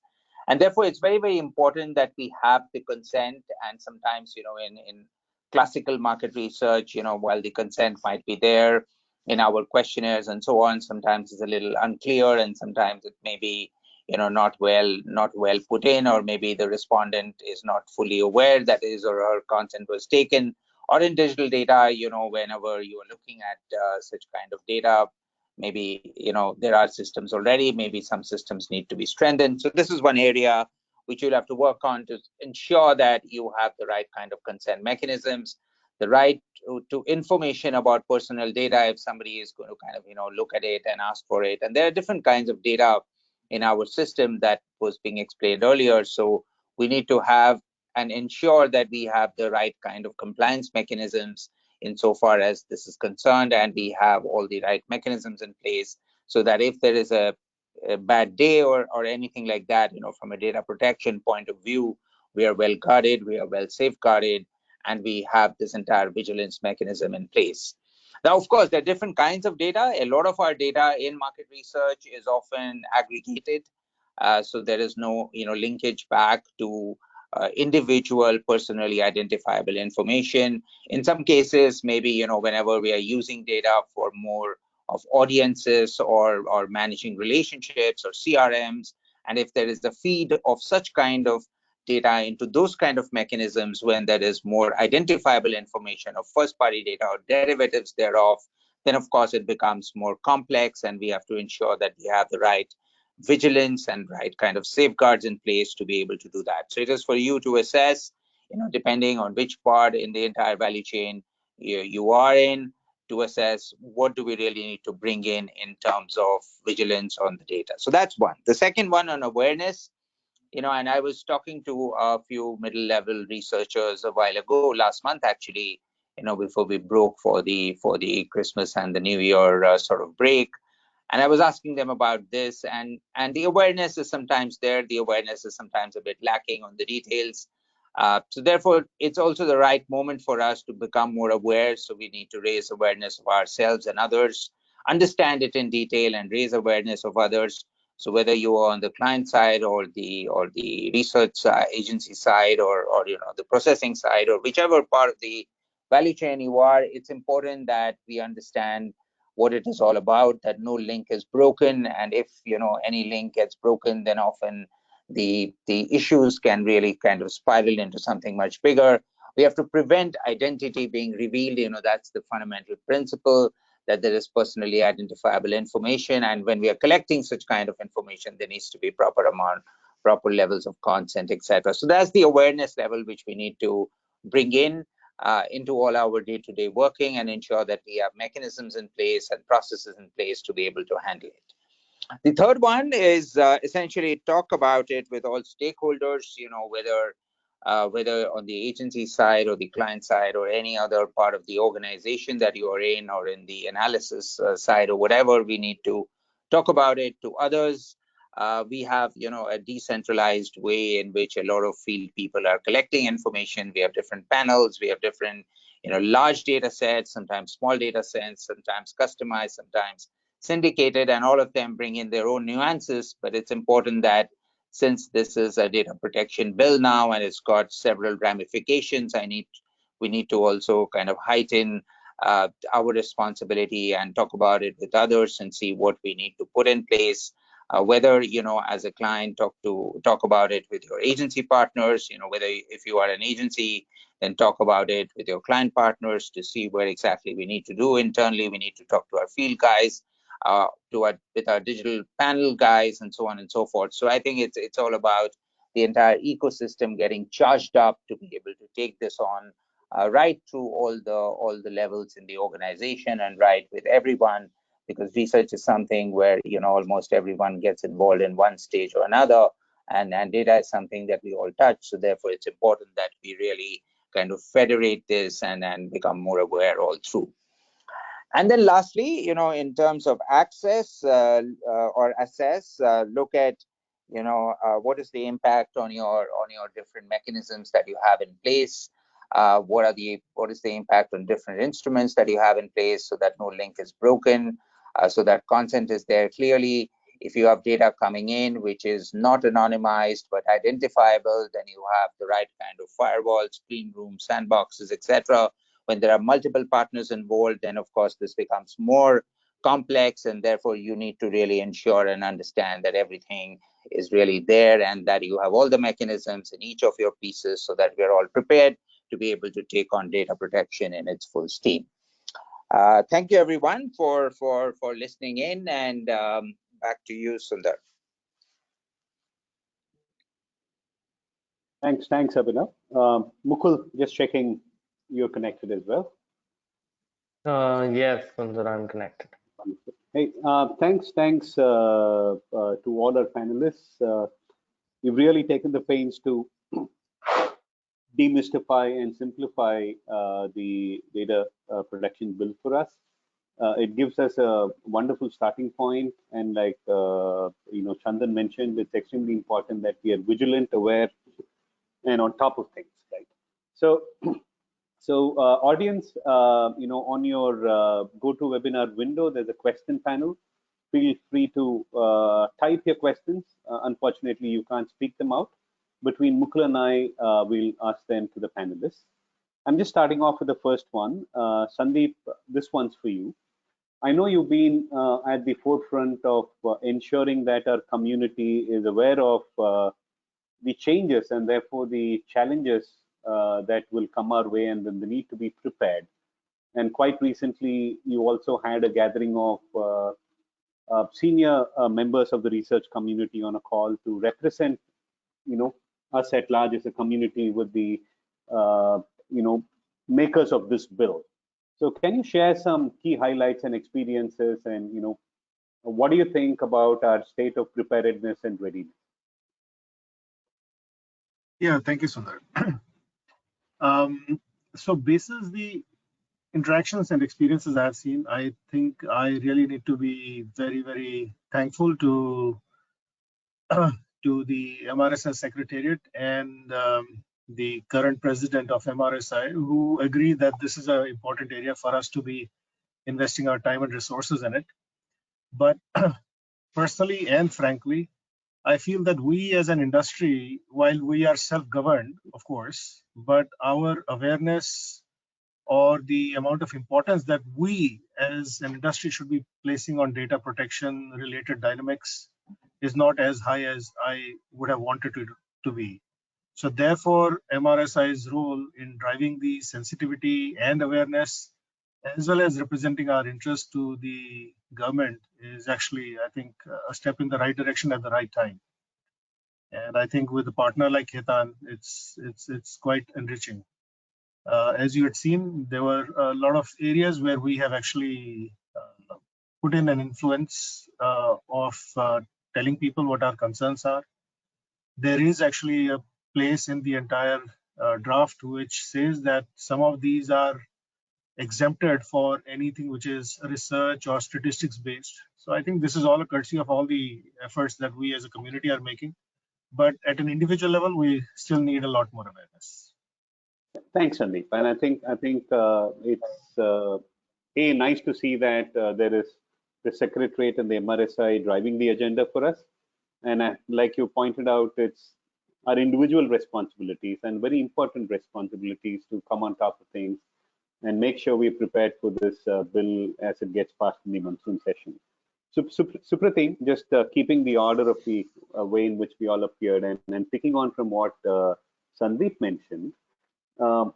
And therefore, it's very, very important that we have the consent. And sometimes, in classical market research, while the consent might be there in our questionnaires and so on, sometimes it's a little unclear, and sometimes it may be not well put in, or maybe the respondent is not fully aware that his or her consent was taken. Or in digital data, whenever you are looking at such kind of data, maybe there are systems already, maybe some systems need to be strengthened. So this is one area which you'll have to work on to ensure that you have the right kind of consent mechanisms, the right to information about personal data if somebody is going to kind of look at it and ask for it. And there are different kinds of data in our system that was being explained earlier. So we need to have and ensure that we have the right kind of compliance mechanisms insofar as this is concerned, and we have all the right mechanisms in place so that if there is a bad day or anything like that, from a data protection point of view, we are well guarded, we are well safeguarded, and we have this entire vigilance mechanism in place. Now, of course, there are different kinds of data. A lot of our data in market research is often aggregated. So there is no, linkage back to individual personally identifiable information. In some cases, maybe, whenever we are using data for more of audiences or managing relationships or CRMs, and if there is the feed of such kind of data into those kind of mechanisms, when there is more identifiable information of first party data or derivatives thereof, then of course it becomes more complex, and we have to ensure that we have the right vigilance and right kind of safeguards in place to be able to do that. So it is for you to assess, depending on which part in the entire value chain you are in, to assess what do we really need to bring in terms of vigilance on the data. So that's one. The second one on awareness, and I was talking to a few middle-level researchers a while ago, last month actually, before we broke for the Christmas and the New Year sort of break. And I was asking them about this, and the awareness is sometimes there, the awareness is sometimes a bit lacking on the details. So therefore, it's also the right moment for us to become more aware. So we need to raise awareness of ourselves and others, understand it in detail, and raise awareness of others. So whether you are on the client side or the research agency side or the processing side, or whichever part of the value chain you are, it's important that we understand what it is all about, that no link is broken. And if any link gets broken, then often the issues can really kind of spiral into something much bigger. We have to prevent identity being revealed. That's the fundamental principle, that there is personally identifiable information. And when we are collecting such kind of information, there needs to be proper levels of consent, etc. So that's the awareness level which we need to bring in into all our day-to-day working, and ensure that we have mechanisms in place and processes in place to be able to handle it. The third one is essentially talk about it with all stakeholders, whether on the agency side or the client side or any other part of the organization that you are in, or in the analysis side or whatever, we need to talk about it to others. We have, a decentralized way in which a lot of field people are collecting information. We have different panels, we have different, large data sets, sometimes small data sets, sometimes customized, sometimes syndicated, and all of them bring in their own nuances. But it's important that since this is a data protection bill now and it's got several ramifications, we need to also kind of heighten our responsibility and talk about it with others and see what we need to put in place. Whether as a client talk about it with your agency partners, whether if you are an agency, then talk about it with your client partners to see where exactly we need to do internally. We need to talk to our field guys, with our digital panel guys, and so on and so forth. So I think it's all about the entire ecosystem getting charged up to be able to take this on right through all the levels in the organization and right with everyone, because research is something where almost everyone gets involved in one stage or another, and data is something that we all touch. So therefore, it's important that we really kind of federate this and become more aware all through. And then lastly, in terms of access or assess, look at what is the impact on your different mechanisms that you have in place. What is the impact on different instruments that you have in place, so that no link is broken, so that consent is there clearly. If you have data coming in which is not anonymized but identifiable, then you have the right kind of firewalls, clean rooms, sandboxes, etc. When there are multiple partners involved, then of course this becomes more complex, and therefore you need to really ensure and understand that everything is really there and that you have all the mechanisms in each of your pieces, so that we're all prepared to be able to take on data protection in its full steam. Thank you everyone for listening in, and back to you, Sundar. Thanks, Abhinav. Mukul, just checking you're connected as well. Yes, Sundar, I'm connected. Hey, thanks to all our panelists. You've really taken the pains to demystify and simplify the data protection bill for us. It gives us a wonderful starting point, and like Chandan mentioned, it's extremely important that we are vigilant, aware, and on top of things, right? So audience, on your GoToWebinar window, there's a question panel. Feel free to type your questions. Unfortunately, you can't speak them out. Between Mukul and I, we'll ask them to the panelists. I'm just starting off with the first one. Sandeep, this one's for you. I know you've been at the forefront of ensuring that our community is aware of the changes and therefore the challenges that will come our way, and then the need to be prepared. And quite recently, you also had a gathering of senior members of the research community on a call to represent, us at large as a community with the, makers of this bill. So can you share some key highlights and experiences, and what do you think about our state of preparedness and readiness? Yeah, thank you, Sundar. So basis the interactions and experiences I've seen, I think I really need to be very, very thankful to the MRSI Secretariat and the current president of MRSI, who agreed that this is an important area for us to be investing our time and resources in it. But personally and frankly, I feel that we as an industry, while we are self-governed, of course, but our awareness or the amount of importance that we as an industry should be placing on data protection related dynamics is not as high as I would have wanted it to be. So therefore, MRSI's role in driving the sensitivity and awareness, as well as representing our interest to the government, is actually, I think, a step in the right direction at the right time. And I think with a partner like Hitan, it's quite enriching. As you had seen, there were a lot of areas where we have actually put in an influence of telling people what our concerns are. There is actually a place in the entire draft which says that some of these are exempted for anything which is research or statistics based. So I think this is all a courtesy of all the efforts that we as a community are making. But at an individual level, we still need a lot more awareness. Thanks, Sandeep. And I think it's nice to see that there is the Secretariat and the MRSI driving the agenda for us. And like you pointed out, it's our individual responsibilities and very important responsibilities to come on top of things and make sure we're prepared for this bill as it gets passed in the monsoon session. So, Supratim, just keeping the order of the way in which we all appeared and picking on from what Sandeep mentioned, um,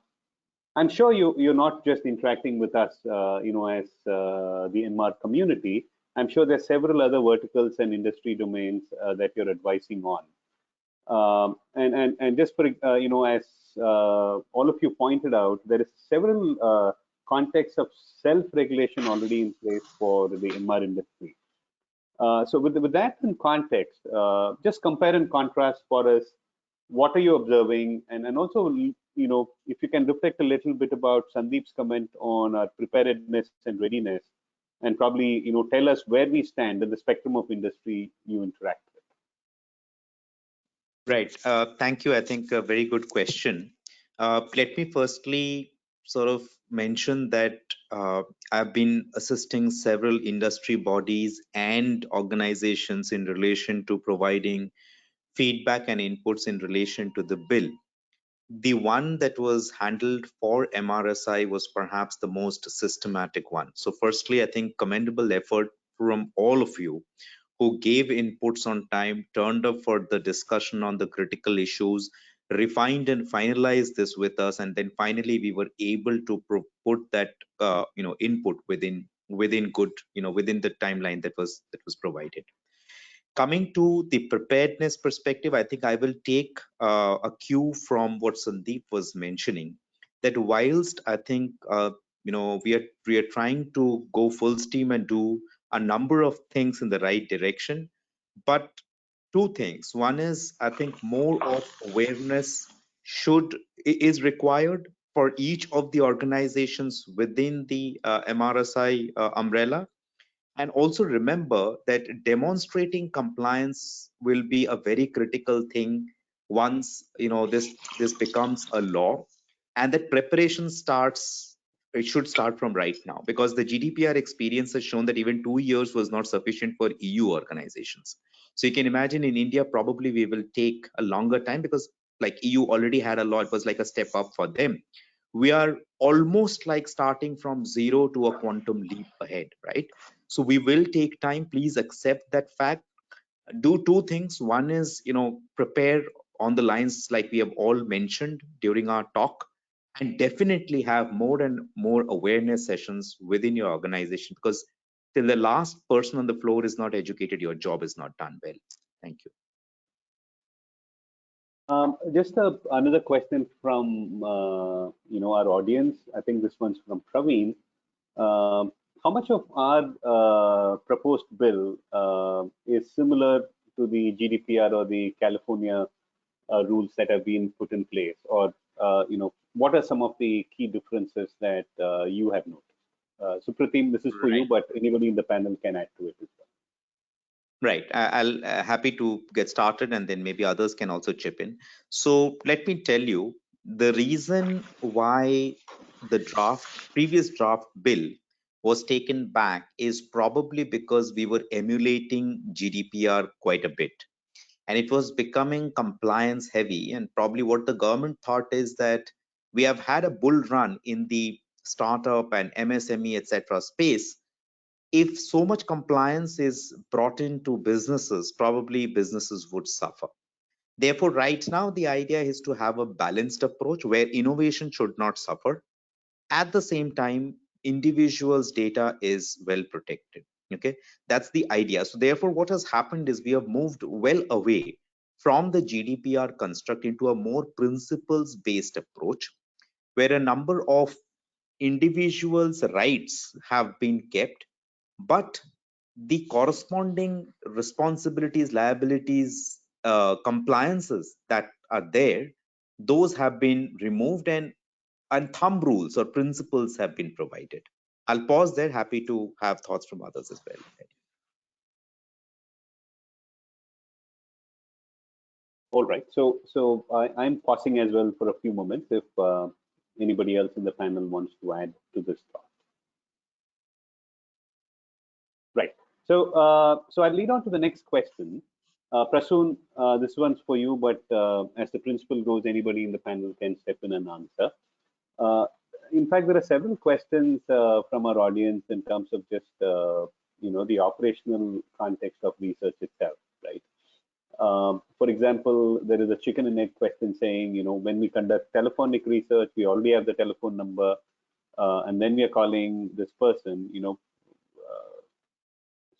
I'm sure you're not just interacting with us, as the MR community. I'm sure there's several other verticals and industry domains that you're advising on. And just for as all of you pointed out, there is several contexts of self-regulation already in place for the MR industry. So with that in context, just compare and contrast for us. What are you observing, and also if you can reflect a little bit about Sandeep's comment on our preparedness and readiness, and probably tell us where we stand in the spectrum of industry you interact with. Right. Thank you. I think a very good question. Let me firstly sort of mention that I've been assisting several industry bodies and organizations in relation to providing feedback and inputs in relation to the bill. The one that was handled for MRSI was perhaps the most systematic one. So firstly, I think commendable effort from all of you who gave inputs on time, turned up for the discussion on the critical issues, refined and finalized this with us, and then finally we were able to put that input within good within the timeline that was provided. Coming to the preparedness perspective, I think I will take a cue from what Sandeep was mentioning, that whilst I think we are trying to go full steam and do a number of things in the right direction, but two things. One is, I think more of awareness is required for each of the organizations within the MRSI umbrella. And also remember that demonstrating compliance will be a very critical thing once this becomes a law, and that preparation should start from right now, because the GDPR experience has shown that even 2 years was not sufficient for EU organizations. So you can imagine in India probably we will take a longer time, because like EU already had a law, it was like a step up for them. We are almost like starting from zero to a quantum leap ahead, right? So we will take time. Please accept that fact. Do two things. One is, prepare on the lines like we have all mentioned during our talk, and definitely have more and more awareness sessions within your organization, because till the last person on the floor is not educated, your job is not done well. Thank you. Just another question from our audience. I think this one's from Praveen. How much of our proposed bill is similar to the GDPR or the California rules that have been put in place, or what are some of the key differences that you have noticed? Supratim, this is for you, but anybody in the panel can add to it as well. Right. I'll happy to get started, and then maybe others can also chip in. So let me tell you the reason why the previous draft bill was taken back is probably because we were emulating GDPR quite a bit, and it was becoming compliance heavy. And probably what the government thought is that we have had a bull run in the startup and MSME, etc. space. If so much compliance is brought into businesses, probably businesses would suffer. Therefore, right now, the idea is to have a balanced approach where innovation should not suffer. At the same time, individuals' data is well protected. Okay, that's the idea. So therefore, what has happened is we have moved well away from the GDPR construct into a more principles-based approach, where a number of individuals' rights have been kept, but the corresponding responsibilities, liabilities, compliances that are there, those have been removed, and thumb rules or principles have been provided. I'll pause there. Happy to have thoughts from others as well. All right. So I'm pausing as well for a few moments. If anybody else in the panel wants to add to this thought. Right. So, so I'll lead on to the next question. Prasoon, this one's for you, but as the principle goes, anybody in the panel can step in and answer. In fact, there are several questions from our audience in terms of just the operational context of research itself, right? For example, there is a chicken and egg question saying, when we conduct telephonic research, we already have the telephone number, and then we are calling this person,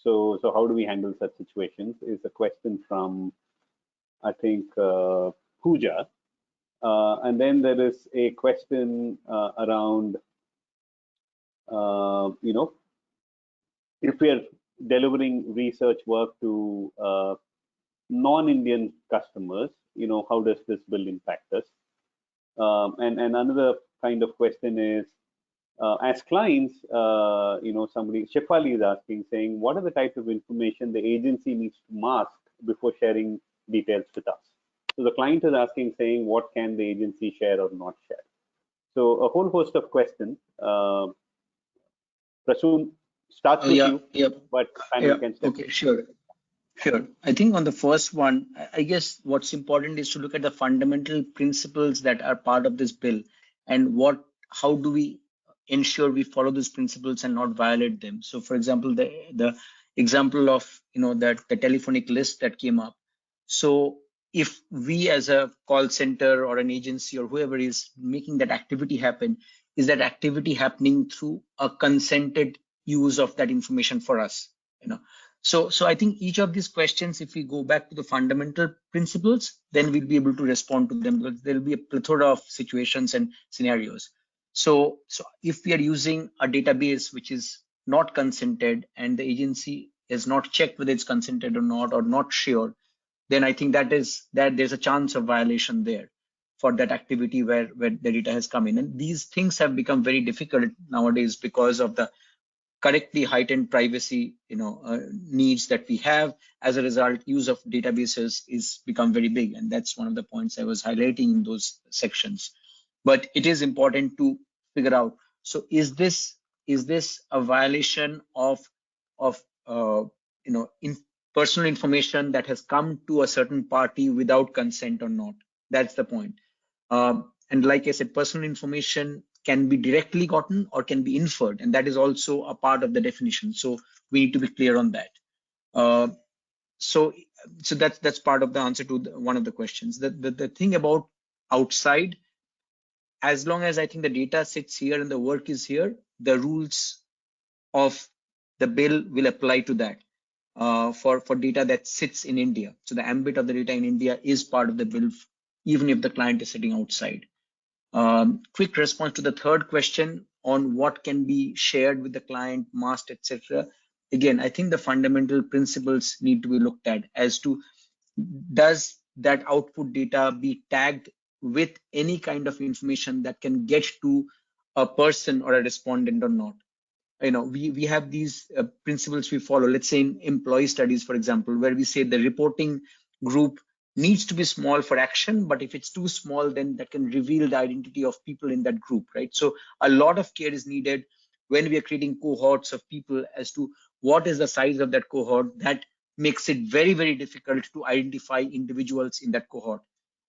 so how do we handle such situations? Is a question from, I think, Pooja. And then there is a question around, if we are delivering research work to non-Indian customers, how does this bill impact us? And another kind of question is, as clients, somebody, Shefali is asking, saying, what are the types of information the agency needs to mask before sharing details with us? So the client is asking, saying, what can the agency share or not share? So a whole host of questions. Prasoon, starts with you, but panel can step. Okay, sure. I think on the first one, I guess what's important is to look at the fundamental principles that are part of this bill, and how do we ensure we follow those principles and not violate them. So, for example, the example of that the telephonic list that came up. So, if we as a call center or an agency or whoever is making that activity happen, is that activity happening through a consented use of that information for us? So I think each of these questions, if we go back to the fundamental principles, then we'll be able to respond to them, because there'll be a plethora of situations and scenarios. So if we are using a database which is not consented and the agency has not checked whether it's consented or not sure, then I think that there's a chance of violation there for that activity where the data has come in. And these things have become very difficult nowadays because of the correctly heightened privacy needs that we have. As a result, use of databases is become very big, and that's one of the points I was highlighting in those sections. But it is important to figure out, so is this a violation of personal information that has come to a certain party without consent or not? That's the point. And like I said, personal information can be directly gotten or can be inferred, and that is also a part of the definition. So we need to be clear on that. So that's part of the answer to one of the questions. The thing about outside, as long as I think the data sits here and the work is here, the rules of the bill will apply to that for data that sits in India. So the ambit of the data in India is part of the bill, even if the client is sitting outside. Quick response to the third question on what can be shared with the client, masked, etc. Again, I think the fundamental principles need to be looked at as to, does that output data be tagged with any kind of information that can get to a person or a respondent or not? We have these principles we follow. Let's say in employee studies, for example, where we say the reporting group needs to be small for action, but if it's too small, then that can reveal the identity of people in that group, right? So a lot of care is needed when we are creating cohorts of people as to what is the size of that cohort. That makes it very, very difficult to identify individuals in that cohort.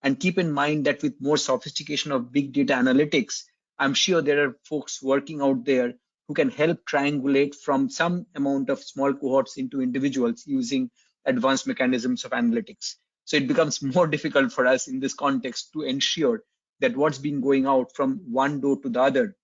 And keep in mind that with more sophistication of big data analytics, I'm sure there are folks working out there who can help triangulate from some amount of small cohorts into individuals using advanced mechanisms of analytics. So it becomes more difficult for us in this context to ensure that what's been going out from one door to the other,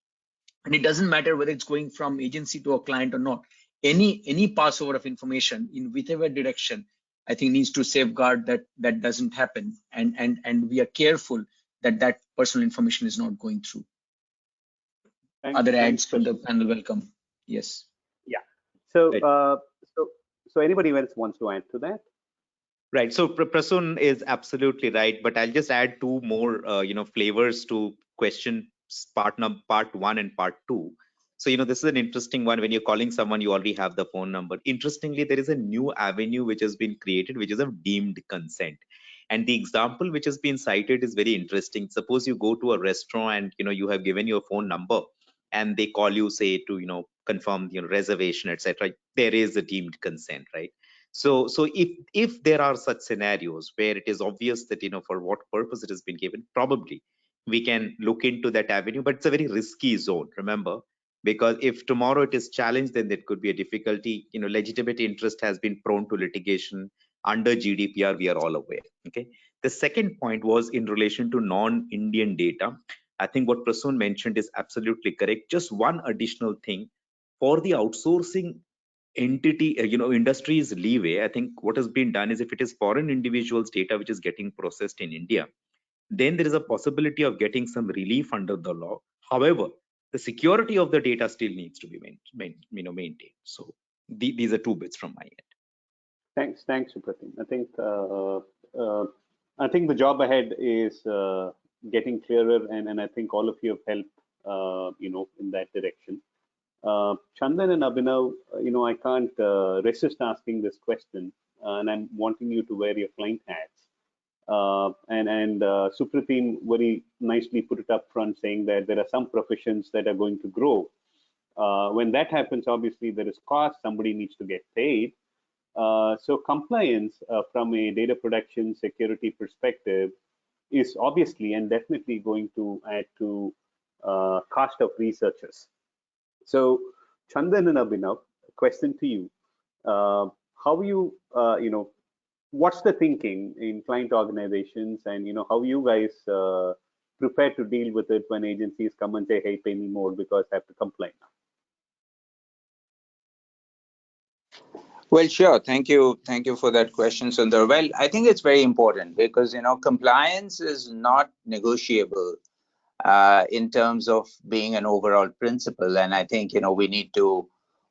and it doesn't matter whether it's going from agency to a client or not, any passover of information in whichever direction, I think needs to safeguard that doesn't happen, and we are careful that personal information is not going through. Other ads from the panel, welcome. Yes. Yeah. So so anybody else wants to add to that? Right. So Prasoon is absolutely right, but I'll just add two more, flavors to question part 1 and part 2. So, this is an interesting one. When you're calling someone, you already have the phone number. Interestingly, there is a new avenue which has been created, which is a deemed consent. And the example which has been cited is very interesting. Suppose you go to a restaurant and you have given your phone number, and they call you, say, to confirm reservation, etc. There is a deemed consent, right? So if there are such scenarios where it is obvious that for what purpose it has been given, probably we can look into that avenue, but it's a very risky zone, remember, because if tomorrow it is challenged, then there could be a difficulty. Legitimate interest has been prone to litigation under GDPR, we are all aware. Okay. The second point was in relation to non-Indian data. I think what Prasoon mentioned is absolutely correct. Just one additional thing for the outsourcing entity, industries leeway. I think what has been done is, if it is foreign individuals' data which is getting processed in India, then there is a possibility of getting some relief under the law. However, the security of the data still needs to be maintained. So these are two bits from my end. Thanks, Supratim. I think the job ahead is getting clearer, and I think all of you have helped, in that direction. Chandan and Abhinav, I can't resist asking this question, and I'm wanting you to wear your client hats. And Supratim very nicely put it up front, saying that there are some professions that are going to grow. When that happens, obviously there is cost, somebody needs to get paid. So compliance from a data protection security perspective is obviously and definitely going to add to cost of researchers. So Chandan and Abhinav, question to you. How you, what's the thinking in client organizations, and how you guys prepare to deal with it when agencies come and say, hey, pay me more because I have to comply now? Well, sure. Thank you. Thank you for that question, Sundar. Well, I think it's very important because, compliance is not negotiable in terms of being an overall principle. And I think, we need to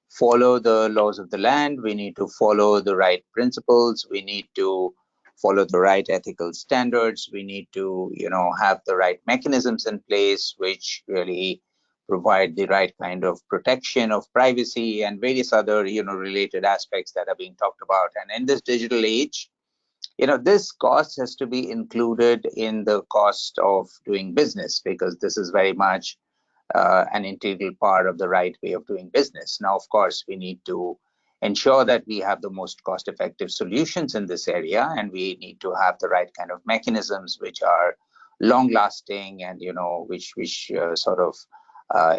follow the laws of the land. We need to follow the right principles. We need to follow the right ethical standards. We need to, have the right mechanisms in place, which really provide the right kind of protection of privacy and various other, related aspects that are being talked about. And in this digital age, this cost has to be included in the cost of doing business, because this is very much an integral part of the right way of doing business. Now, of course, we need to ensure that we have the most cost-effective solutions in this area, and we need to have the right kind of mechanisms which are long-lasting and which sort of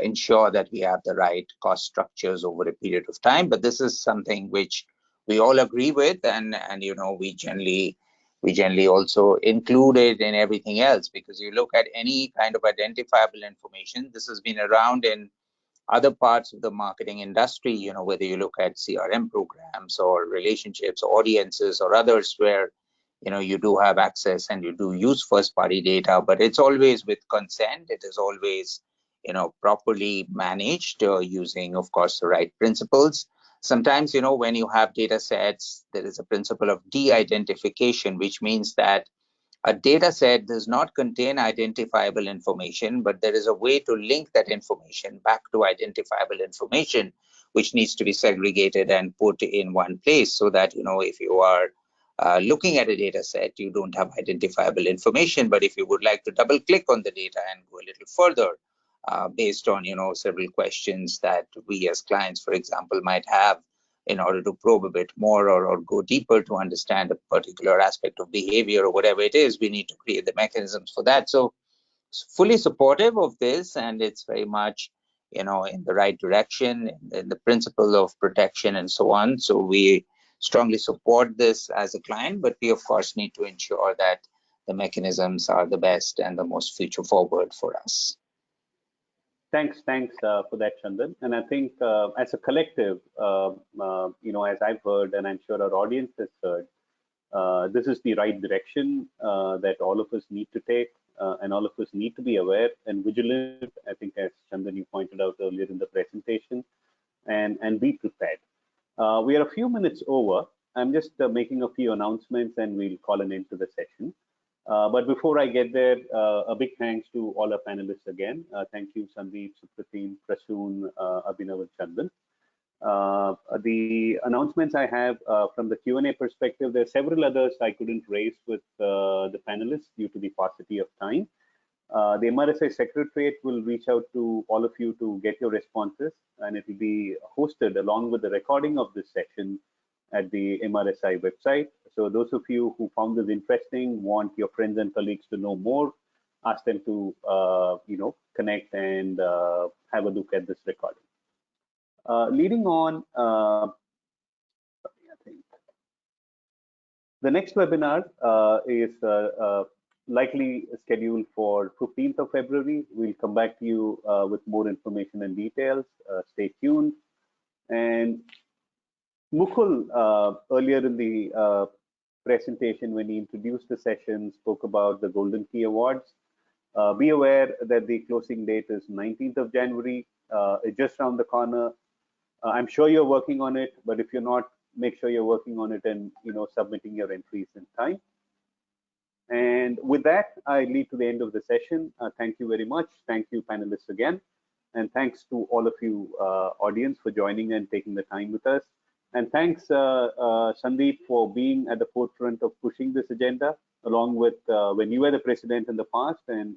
ensure that we have the right cost structures over a period of time. But this is something which we all agree with, and we generally also include it in everything else, because you look at any kind of identifiable information. This has been around in other parts of the marketing industry, whether you look at CRM programs or relationships, audiences, or others where you do have access and you do use first-party data, but it's always with consent. It is always properly managed using, of course, the right principles. Sometimes, when you have data sets, there is a principle of de-identification, which means that a data set does not contain identifiable information, but there is a way to link that information back to identifiable information, which needs to be segregated and put in one place, so that, if you are looking at a data set, you don't have identifiable information. But if you would like to double click on the data and go a little further, based on several questions that we as clients, for example, might have in order to probe a bit more or go deeper to understand a particular aspect of behavior or whatever it is, we need to create the mechanisms for that. So fully supportive of this, and it's very much in the right direction, in the principle of protection and so on. So we strongly support this as a client, but we of course need to ensure that the mechanisms are the best and the most future forward for us. Thanks for that, Chandan. And I think as a collective, as I've heard, and I'm sure our audience has heard, this is the right direction that all of us need to take, and all of us need to be aware and vigilant. I think, as Chandan, you pointed out earlier in the presentation, and be prepared. We are a few minutes over. I'm just making a few announcements, and we'll call an end to the session. But before I get there, a big thanks to all our panelists again. Thank you, Sandeep, Supratim, Prasoon, Abhinav, and Chandan. The announcements I have from the Q&A perspective, there are several others I couldn't raise with the panelists due to the paucity of time. The MRSI Secretariat will reach out to all of you to get your responses, and it will be hosted along with the recording of this session at the MRSI website. So those of you who found this interesting, want your friends and colleagues to know more, ask them to connect and have a look at this recording. Leading on, I think the next webinar is likely scheduled for 15th of February. We'll come back to you with more information and details. Stay tuned. And Mukul, earlier in the presentation, when he introduced the session, spoke about the Golden Key Awards. Be aware that the closing date is 19th of January. It's just around the corner. I'm sure you're working on it, but if you're not, make sure you're working on it and submitting your entries in time. And with that, I lead to the end of the session. Thank you very much. Thank you, panelists, again. And thanks to all of you, audience, for joining and taking the time with us. And thanks, Sandeep, for being at the forefront of pushing this agenda, along with when you were the president in the past, and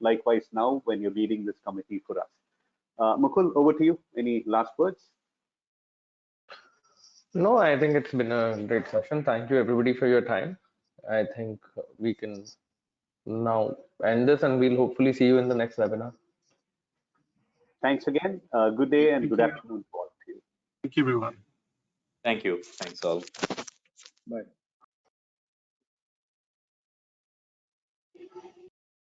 likewise now when you're leading this committee for us. Mukul, over to you. Any last words? No, I think it's been a great session. Thank you, everybody, for your time. I think we can now end this, and we'll hopefully see you in the next webinar. Thanks again. Good day and good afternoon to all of you. Thank you, everyone. Thank you. Thanks all. Bye.